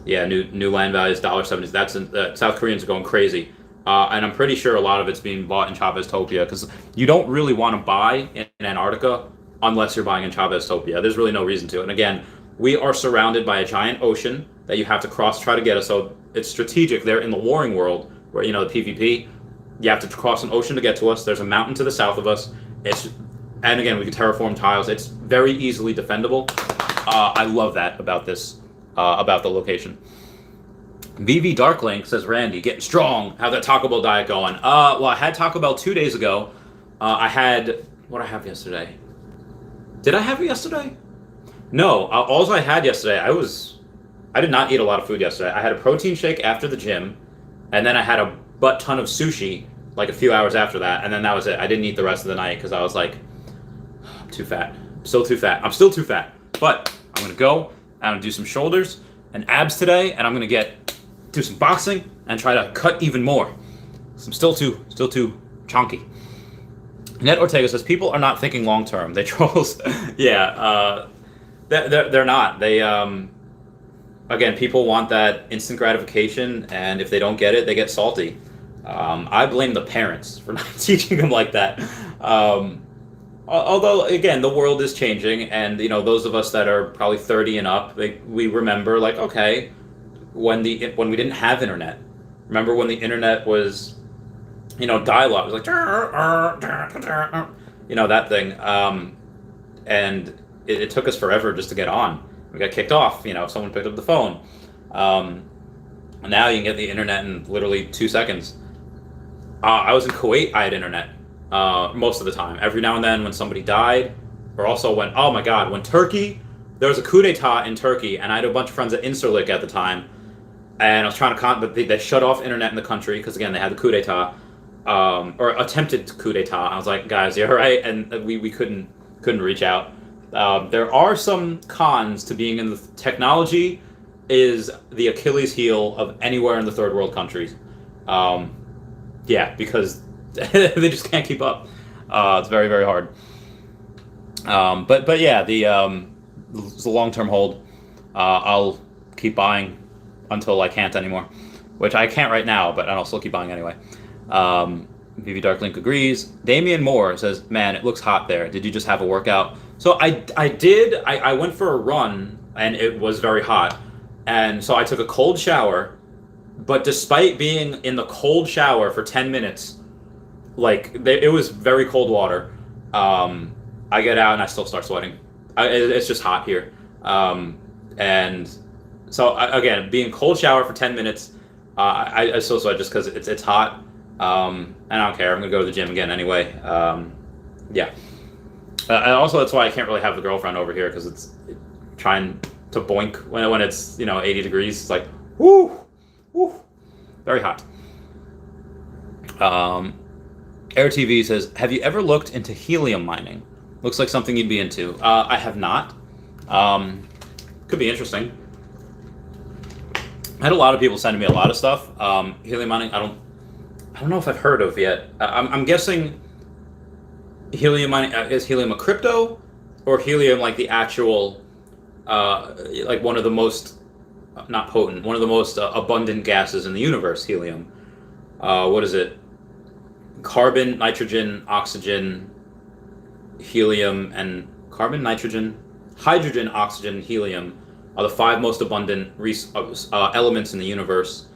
Yeah, new land values $1.70. That's South Koreans are going crazy, and I'm pretty sure a lot of it's being bought in Chaveztopia because you don't really want to buy in Antarctica unless you're buying in Chaveztopia. There's really no reason to. And again, we are surrounded by a giant ocean that you have to cross to try to get us. So it's strategic. There in the warring world, where the PvP, you have to cross an ocean to get to us. There's a mountain to the south of us. And again, we can terraform tiles. It's very easily defendable. I love that about this. About the location. VV Darklink says, Randy, getting strong. How's that Taco Bell diet going? Well, I had Taco Bell 2 days ago. I had, what did I have yesterday? Did I have it yesterday? No, all I had yesterday, I did not eat a lot of food yesterday. I had a protein shake after the gym, and then I had a butt ton of sushi like a few hours after that, and then that was it. I didn't eat the rest of the night because I was like, I'm too fat. Still too fat. I'm still too fat. But I'm going to go. I'm going to do some shoulders and abs today, and I'm going to do some boxing and try to cut even more. So I'm still too chunky. Ned Ortega says, people are not thinking long term. They trolls. Yeah, they're not. They, again, people want that instant gratification, and if they don't get it, they get salty. I blame the parents for not teaching them like that. Although, again, the world is changing, and those of us that are probably 30 and up, we remember, like, okay, when we didn't have internet. Remember when the internet was, dialogue. It was like, that thing. And it took us forever just to get on. We got kicked off. Someone picked up the phone. Now you can get the internet in literally 2 seconds. I was in Kuwait. I had internet. Most of the time. Every now and then when somebody died, or also when, oh my god, when Turkey, there was a coup d'etat in Turkey, and I had a bunch of friends at Incirlik at the time, and I was trying to but they shut off internet in the country, because again, they had the coup d'etat, or attempted coup d'etat. I was like, guys, you're right, and we couldn't reach out. There are some cons to being in the technology is the Achilles heel of anywhere in the third world countries. Yeah, because they just can't keep up. It's very, very hard. But yeah, the long-term hold. I'll keep buying until I can't anymore, which I can't right now, but I'll still keep buying anyway. VV Darklink agrees. Damian Moore says, man, it looks hot there. Did you just have a workout? So I did. I went for a run, and it was very hot. And so I took a cold shower, but despite being in the cold shower for 10 minutes, it was very cold water. I get out and I still start sweating. It's just hot here. And so again, being cold shower for 10 minutes, I still sweat just because it's hot. And I don't care. I'm gonna go to the gym again anyway. Yeah. And also that's why I can't really have the girlfriend over here, because it's trying to boink when it's 80 degrees. It's like woo, very hot. Air TV says, have you ever looked into helium mining? Looks like something you'd be into. I have not. Could be interesting. I had a lot of people sending me a lot of stuff. Helium mining, I don't know if I've heard of yet. I'm guessing helium mining, is helium a crypto, or helium like the actual, like one of the most, not potent, one of the most abundant gases in the universe, helium. What is it? Carbon, nitrogen, oxygen, helium, and carbon, nitrogen, hydrogen, oxygen, helium are the 5 most abundant elements in the universe,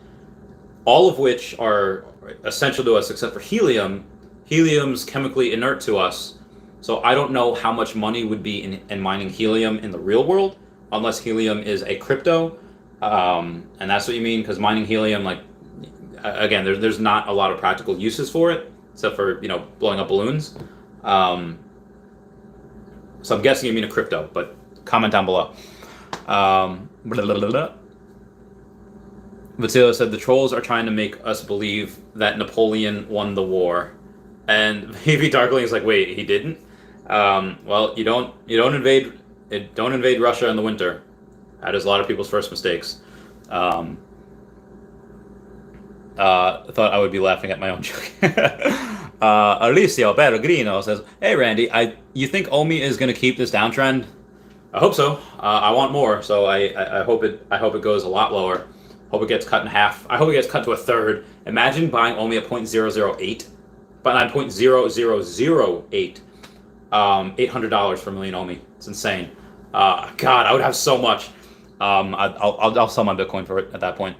all of which are essential to us except for helium. Helium's chemically inert to us, so I don't know how much money would be in mining helium in the real world, unless helium is a crypto, and that's what you mean, because mining helium, like, again, there's not a lot of practical uses for it, except for, blowing up balloons. So I'm guessing you mean a crypto, but comment down below. Vasilio said the trolls are trying to make us believe that Napoleon won the war, and VV Darkling is like, wait, he didn't? Well, you don't invade Russia in the winter. That is a lot of people's first mistakes. Thought I would be laughing at my own joke. Alicia Peregrino says, "Hey Randy, you think OMI is going to keep this downtrend?" I hope so. I want more, so I hope it goes a lot lower. Hope it gets cut in half. I hope it gets cut to a third. Imagine buying OMI at 0.008, but not 0.0008. $800 for a million OMI. It's insane. God, I would have so much. I'll sell my Bitcoin for it at that point.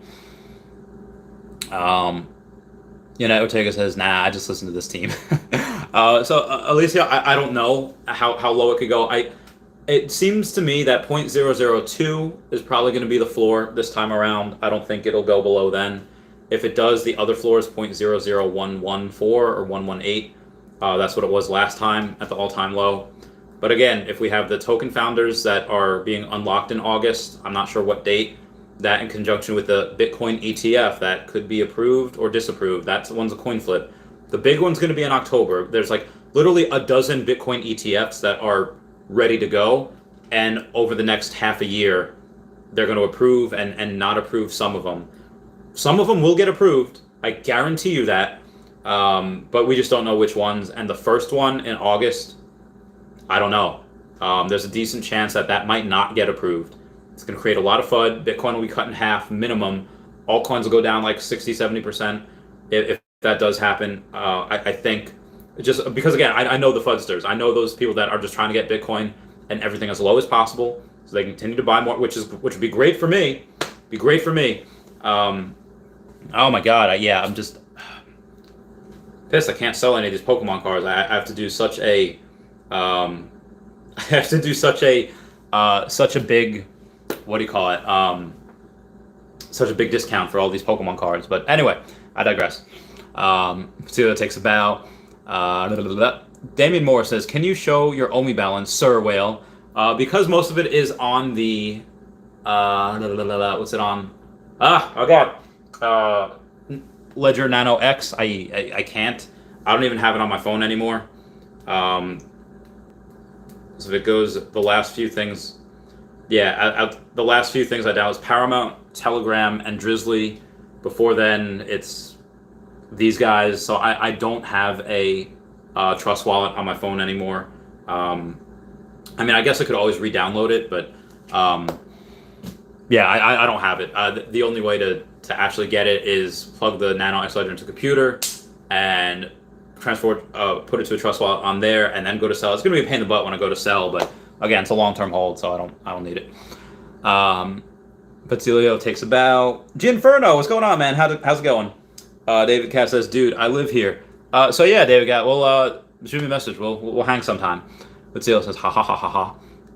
Ortega says, nah, I just listen to this team. So Alicia, I don't know how low it could go. It seems to me that 0.002 is probably going to be the floor this time around. I don't think it'll go below then. If it does, the other floor is 0.00114 or 118. That's what it was last time at the all-time low. But again, if we have the token founders that are being unlocked in August, I'm not sure what date, that in conjunction with the Bitcoin ETF that could be approved or disapproved, that one's a coin flip. The big one's going to be in October. There's like literally a dozen Bitcoin ETFs that are ready to go, and over the next half a year, they're going to approve and not approve some of them. Some of them will get approved, I guarantee you that, but we just don't know which ones. And the first one in August, I don't know. There's a decent chance that might not get approved. It's going to create a lot of FUD. Bitcoin will be cut in half minimum. All coins will go down like 60-70% if that does happen. I think, just because, again, I know the FUDsters. I know those people that are just trying to get Bitcoin and everything as low as possible so they continue to buy more, which would be great for me. Be great for me. Oh my God, I'm just pissed. I can't sell any of these Pokemon cards. I have to do such a such a big, what do you call it? Such a big discount for all these Pokemon cards. But anyway, I digress. See what it takes about. Damien Moore says, "Can you show your OMI balance, Sir Whale?" Because most of it is on the what's it on? Oh God. Ledger Nano X. I can't. I don't even have it on my phone anymore. So if it goes, the last few things, the last few things I downloaded was Paramount, Telegram, and Drizzly. Before then, it's these guys. So I don't have a Trust Wallet on my phone anymore. I mean, I guess I could always re-download it, but I don't have it. The only way to actually get it is plug the Nano X Ledger into the computer and put it to a Trust Wallet on there, and then go to sell. It's gonna be a pain in the butt when I go to sell, but again, it's a long-term hold, so I don't need it. Batilio takes a bow. Ginferno, what's going on, man? How's it going? David Cat says, "Dude, I live here." So yeah, David Cat, we'll shoot me a message. We'll hang sometime. Batilio says, "Ha ha ha ha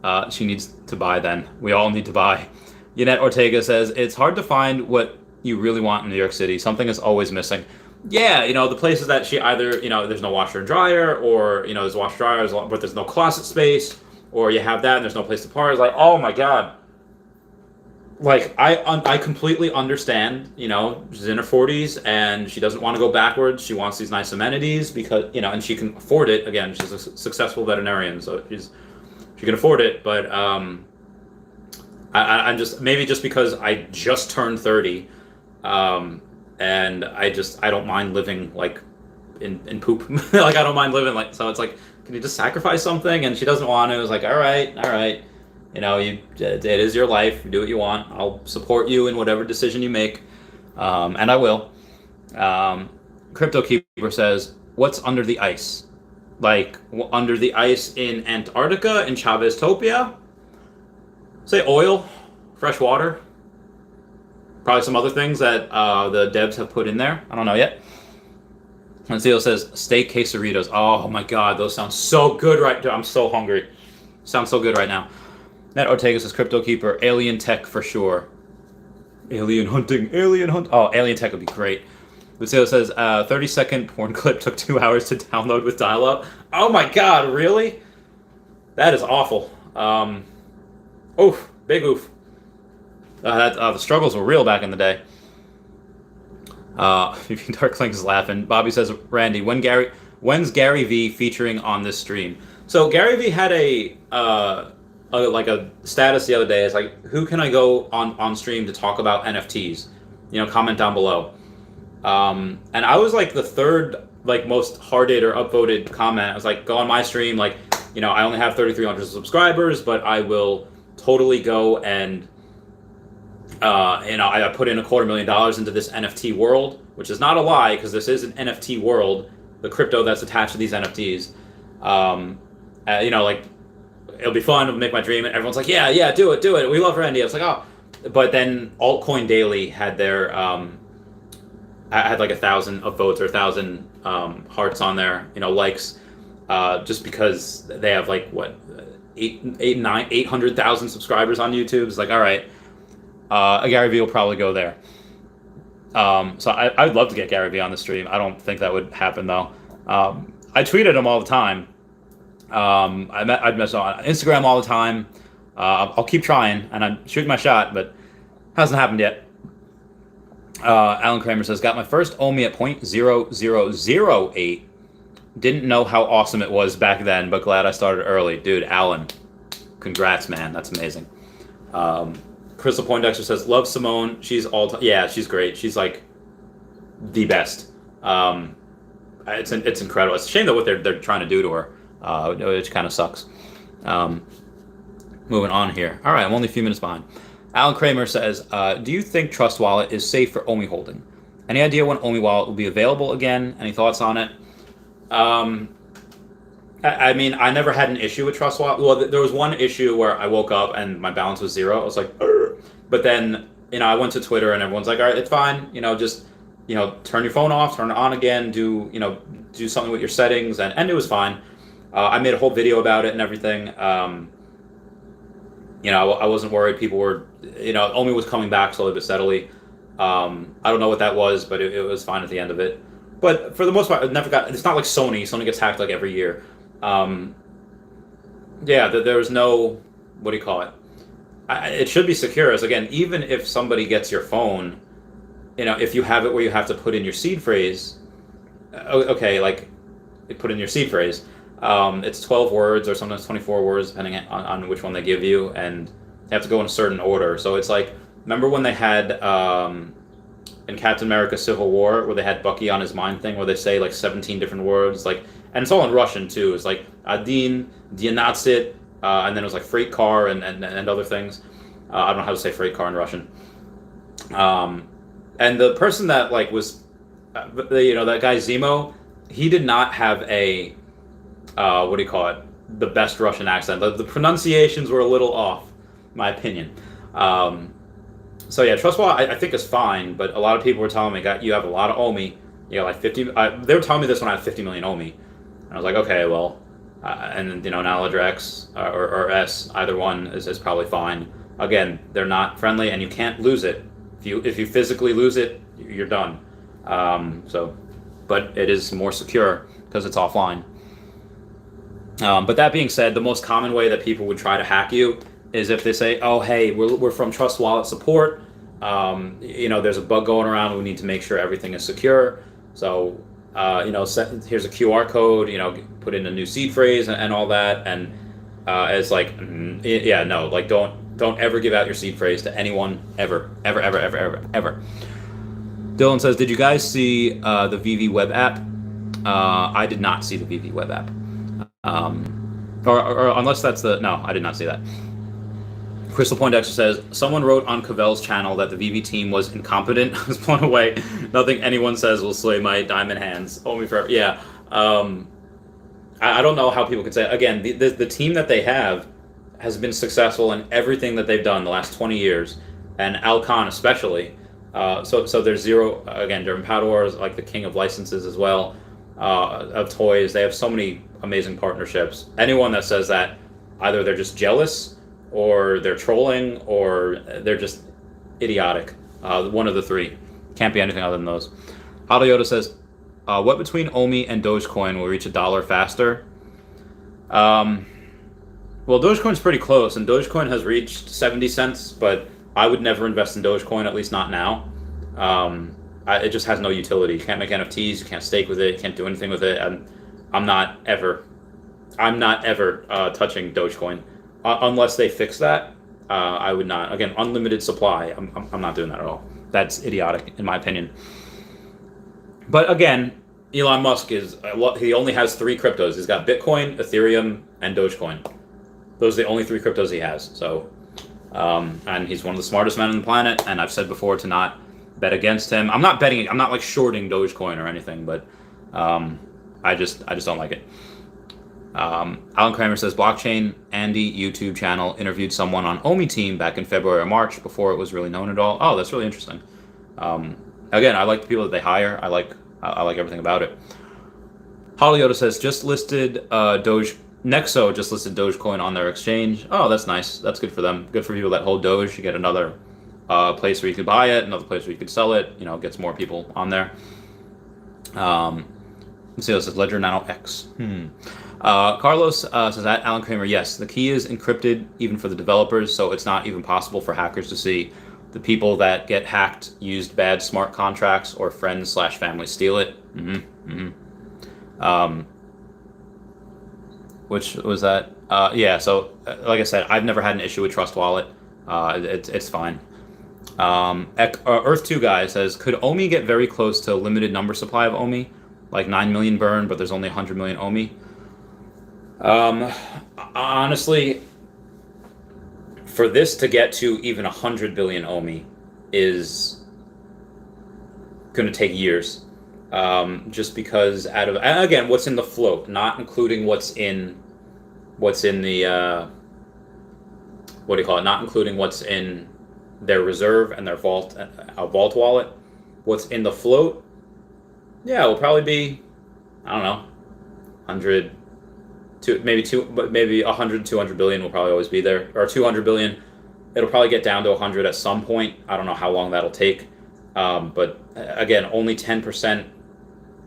ha." She needs to buy. Then we all need to buy. Yannette Ortega says, "It's hard to find what you really want in New York City. Something is always missing." Yeah, the places that she either, there's no washer and dryer, or, there's washer dryers, but there's no closet space, or you have that and there's no place to park. It's like, oh my God. Like, I completely understand, she's in her 40s and she doesn't want to go backwards. She wants these nice amenities because, and she can afford it. Again, she's a successful veterinarian, so she can afford it. But I'm just, maybe just because I just turned 30, and I don't mind living like in poop. Like, I don't mind living like, so it's like, can you just sacrifice something? And she doesn't want to. It's like, all right. It is your life. You do what you want. I'll support you in whatever decision you make. And I will. Crypto Keeper says, what's under the ice? Like, under the ice in Antarctica, in Chavez Topia? Say oil, fresh water. Probably some other things that the devs have put in there. I don't know yet. And Theo says, steak quesadillas. Oh my god, those sound so good right now. I'm so hungry. Sounds so good right now. Ned Ortega says, Crypto Keeper, alien tech for sure. Alien hunting. Oh, alien tech would be great. Lucio says, 30-second porn clip took 2 hours to download with dial-up. Oh my god, really? That is awful. Oof, big oof. The struggles were real back in the day. Dark Link is laughing. Bobby says, Randy, when's Gary V featuring on this stream? So Gary V had a status the other day. It's like, who can I go on stream to talk about NFTs? Comment down below. And I was like the third most hearted or upvoted comment. I was like, go on my stream. I only have 3,300 subscribers, but I will totally go and I put in $250,000 into this NFT world, which is not a lie because this is an NFT world, the crypto that's attached to these NFTs. It'll be fun, it'll make my dream. And everyone's like, yeah, do it. We love Randy. I was like, oh. But then Altcoin Daily had their, had like 1,000 upvotes or 1,000 hearts on there, likes, just because they have 800,000 subscribers on YouTube. It's like, all right. Gary Vee will probably go there. So I'd love to get Gary Vee on the stream. I don't think that would happen though. I tweeted him all the time. I'd mess on Instagram all the time. I'll keep trying and I'm shooting my shot, but hasn't happened yet. Alan Kramer says, got my first OMI at 0.0008. Didn't know how awesome it was back then, but glad I started early. Dude, Alan, congrats, man. That's amazing. Crystal Poindexter says, love Simone. She's yeah, she's great. She's like the best. It's incredible. It's a shame that what they're trying to do to her, which kind of sucks. Moving on here. All right, I'm only a few minutes behind. Alan Kramer says, do you think Trust Wallet is safe for OMI holding? Any idea when OMI Wallet will be available again? Any thoughts on it? I mean, I never had an issue with Trust Wallet. Well, there was one issue where I woke up and my balance was 0. I was like, Arr. But then, I went to Twitter and everyone's like, all right, it's fine. Just, turn your phone off, turn it on again, do something with your settings. And it was fine. I made a whole video about it and everything. I wasn't worried. People were, OMI was coming back slowly but steadily. I don't know what that was, but it was fine at the end of it. But for the most part, it's not like Sony. Sony gets hacked every year. There was no, what do you call it? It should be secure. As again, even if somebody gets your phone, if you have it where you have to put in your seed phrase, okay, put in your seed phrase. It's 12 words or sometimes 24 words, depending on which one they give you, and you have to go in a certain order. So it's like, remember when they had in Captain America Civil War, where they had Bucky on his mind thing, where they say 17 different words, and it's all in Russian too. It's like Adin, Dianatsit, and then it was freight car and other things. I don't know how to say freight car in Russian. And the person that was, that guy Zemo, he did not have a, what do you call it? The best Russian accent. The pronunciations were a little off, in my opinion. So yeah, Trust Wallet I think is fine, but a lot of people were telling me, you have a lot of OMI. You got 50. They were telling me this when I had 50 million OMI. And I was like, okay, well, and now Ledger X or S, either one is probably fine. Again, they're not friendly, and you can't lose it. If you physically lose it, you're done. But it is more secure because it's offline. But that being said, the most common way that people would try to hack you is if they say, oh, hey, we're from Trust Wallet support. There's a bug going around. We need to make sure everything is secure. So, here's a QR code, put in a new seed phrase and all that. And it's don't ever give out your seed phrase to anyone ever. Dylan says, did you guys see the VV web app? I did not see the VV web app. Or unless that's the... No, I did not see that. Crystal Point Extra says, someone wrote on Cavell's channel that the VV team was incompetent. I was blown away. Nothing anyone says will sway my diamond hands. OMI forever. Yeah. I don't know how people could say it. Again, the team that they have has been successful in everything that they've done the last 20 years. And Alcon especially. So there's zero... Again, Durban Pador is like the king of licenses as well. Of toys. They have so many amazing partnerships. Anyone that says that, either they're just jealous, or they're trolling, or they're just idiotic. One of the three. Can't be anything other than those. Yoda says, what between OMI and Dogecoin will reach $1 faster? Well, Dogecoin's pretty close, and Dogecoin has reached 70 cents, but I would never invest in Dogecoin, at least not now. It just has no utility. You can't make NFTs, you can't stake with it, you can't do anything with it. I'm not ever touching Dogecoin. Unless they fix that, I would not. Again, unlimited supply. I'm not doing that at all. That's idiotic, in my opinion. But again, Elon Musk he only has 3 cryptos. He's got Bitcoin, Ethereum, and Dogecoin. Those are the only 3 cryptos he has. So, and he's one of the smartest men on the planet. And I've said before to not bet against him. I'm not betting. I'm not like shorting Dogecoin or anything. But I just don't like it. Alan Kramer says, blockchain Andy YouTube channel interviewed someone on OMI team back in February or March before it was really known at all. Oh, that's really interesting. Again, I like the people that they hire. I like everything about it. Holyoda says, just listed Nexo just listed Dogecoin on their exchange. Oh, that's nice. That's good for them. Good for people that hold Doge. You get another place where you could buy it, another place where you could sell it. You know, gets more people on there. Let's see what it says. Ledger Nano X. Carlos says that Alan Kramer, yes, the key is encrypted even for the developers, so it's not even possible for hackers to see. The people that get hacked used bad smart contracts, or friends/family steal it. Which was that? Yeah, so like I said, I've never had an issue with Trust Wallet. It's fine. Earth2 guy says, could OMI get very close to a limited number supply of OMI? Like 9 million burn, but there's only 100 million OMI? Honestly, for this to get to even 100 billion OMI is going to take years. Just because out of, again, what's in the float, not including what's in the, what do you call it? Not including what's in their reserve and their vault wallet. What's in the float? Yeah, it will probably be, I don't know, 100 to maybe 100, 200 billion will probably always be there, or 200 billion. It'll probably get down to 100 at some point. I don't know how long that'll take. But again, only 10%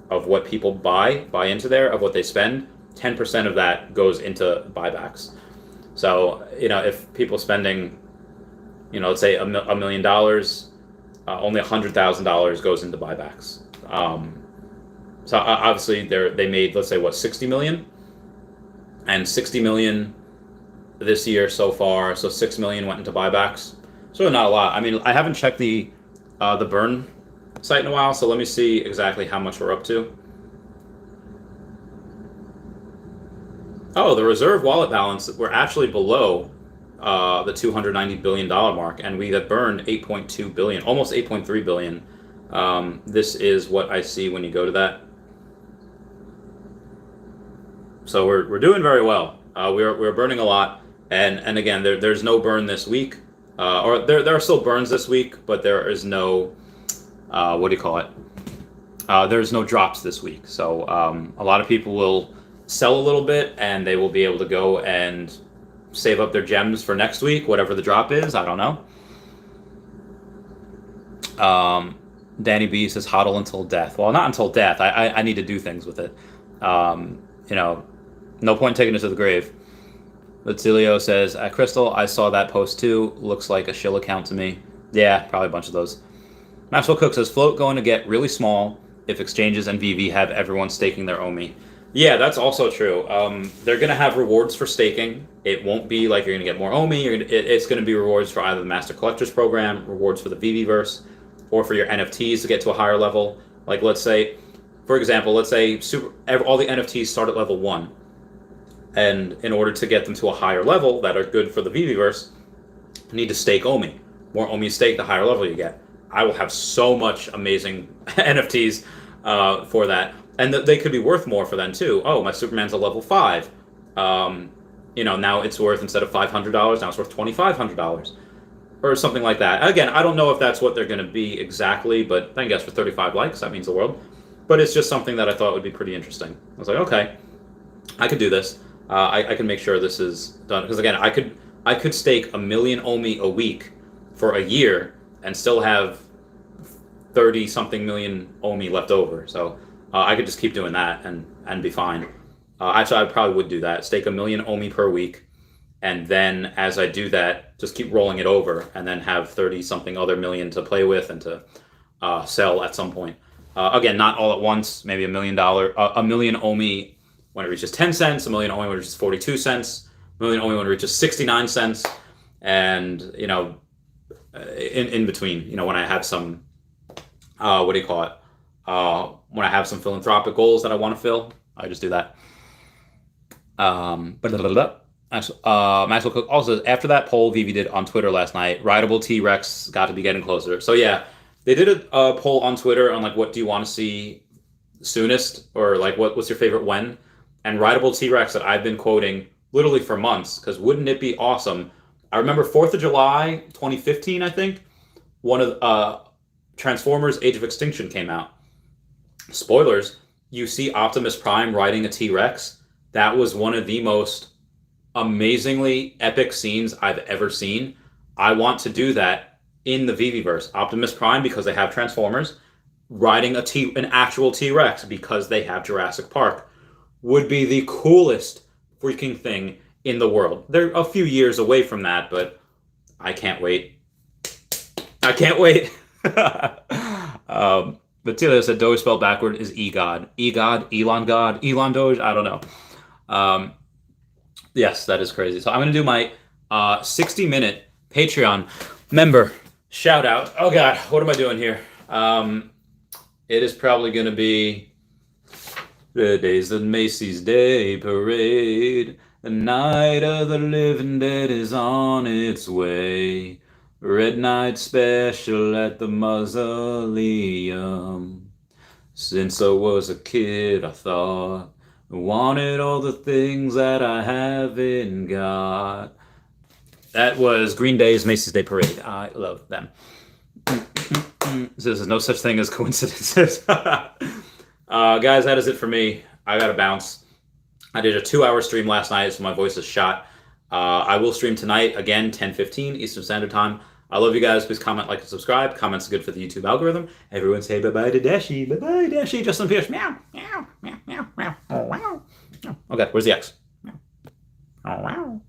of what people buy into there, of what they spend, 10% of that goes into buybacks. So, if people spending, let's say $1 million, only $100,000 goes into buybacks. So obviously they made, let's say, what, 60 million? And 60 million this year so far, so 6 million went into buybacks. So not a lot. I mean, I haven't checked the burn site in a while, so let me see exactly how much we're up to. Oh, the reserve wallet balance, we're actually below the $290 billion mark, and we have burned 8.2 billion, almost 8.3 billion. This is what I see when you go to that. So we're doing very well. We're burning a lot, and again, there's no burn this week, or there are still burns this week, but there is no what do you call it? There's no drops this week. So a lot of people will sell a little bit, and they will be able to go and save up their gems for next week, whatever the drop is. I don't know. Danny B says hodl until death. Well, not until death. I need to do things with it. No point taking it to the grave. Lucilio says, Crystal, I saw that post too. Looks like a shill account to me. Yeah, probably a bunch of those. Maxwell Cook says, float going to get really small if exchanges and VV have everyone staking their OMI. Yeah, that's also true. They're going to have rewards for staking. It won't be like you're going to get more OMI. It's going to be rewards for either the Master Collectors Program, rewards for the VVverse, or for your NFTs to get to a higher level. Like, let's say, for example, let's say all the NFTs start at level 1. And in order to get them to a higher level that are good for the VVverse, you need to stake OMI. More OMI you stake, the higher level you get. I will have so much amazing NFTs for that. And they could be worth more for them too. Oh, my Superman's a level 5. Now it's worth, instead of $500, now it's worth $2,500. Or something like that. Again, I don't know if that's what they're going to be exactly, but I guess for 35 likes, that means the world. But it's just something that I thought would be pretty interesting. I was like, okay, I could do this. I can make sure this is done. Because again, I could stake 1 million OMI a week for a year and still have 30-something million OMI left over. So I could just keep doing that and be fine. Actually, I probably would do that. Stake 1 million OMI per week. And then as I do that, just keep rolling it over and then have 30-something other million to play with and to sell at some point. Again, not all at once, maybe $1 million OMI when it reaches 10 cents, 1 million OMI when it reaches 42 cents, 1 million OMI when it reaches 69 cents, and, in between, when I have some, when I have some philanthropic goals that I want to fill, I just do that. Maxwell Cook also says, after that poll Vivi did on Twitter last night, Rideable T-Rex got to be getting closer. So yeah, they did a poll on Twitter on like, what do you want to see soonest, or like what's your favorite when? And Rideable T-Rex that I've been quoting literally for months, because wouldn't it be awesome? I remember 4th of July 2015, I think, one of Transformers Age of Extinction came out. Spoilers, you see Optimus Prime riding a T-Rex. That was one of the most amazingly epic scenes I've ever seen. I want to do that in the VVverse. Optimus Prime, because they have Transformers, riding an actual T-Rex because they have Jurassic Park, would be the coolest freaking thing in the world. They're a few years away from that, but I can't wait. I can't wait. But Taylor said Doge spelled backward is E-God. E-God, Elon God, Elon Doge, I don't know. Yes, that is crazy. So I'm going to do my 60-minute Patreon member shout out. Oh God, what am I doing here? It is probably going to be the days of Macy's Day Parade. The night of the living dead is on its way. Red night special at the mausoleum. Since I was a kid, I thought I wanted all the things that I haven't got. That was Green Day's Macy's Day Parade. I love them. There's no such thing as coincidences. Guys, that is it for me. I gotta bounce. I did a 2-hour stream last night, so my voice is shot. I will stream tonight, again, 10:15 Eastern Standard Time. I love you guys. Please comment, like, and subscribe. Comments are good for the YouTube algorithm. Everyone say bye-bye to Dashi. Bye-bye, Dashi. Justin Pierce. Meow, meow, meow, meow, meow. Oh, wow. Okay, where's the X? Meow. Oh, wow.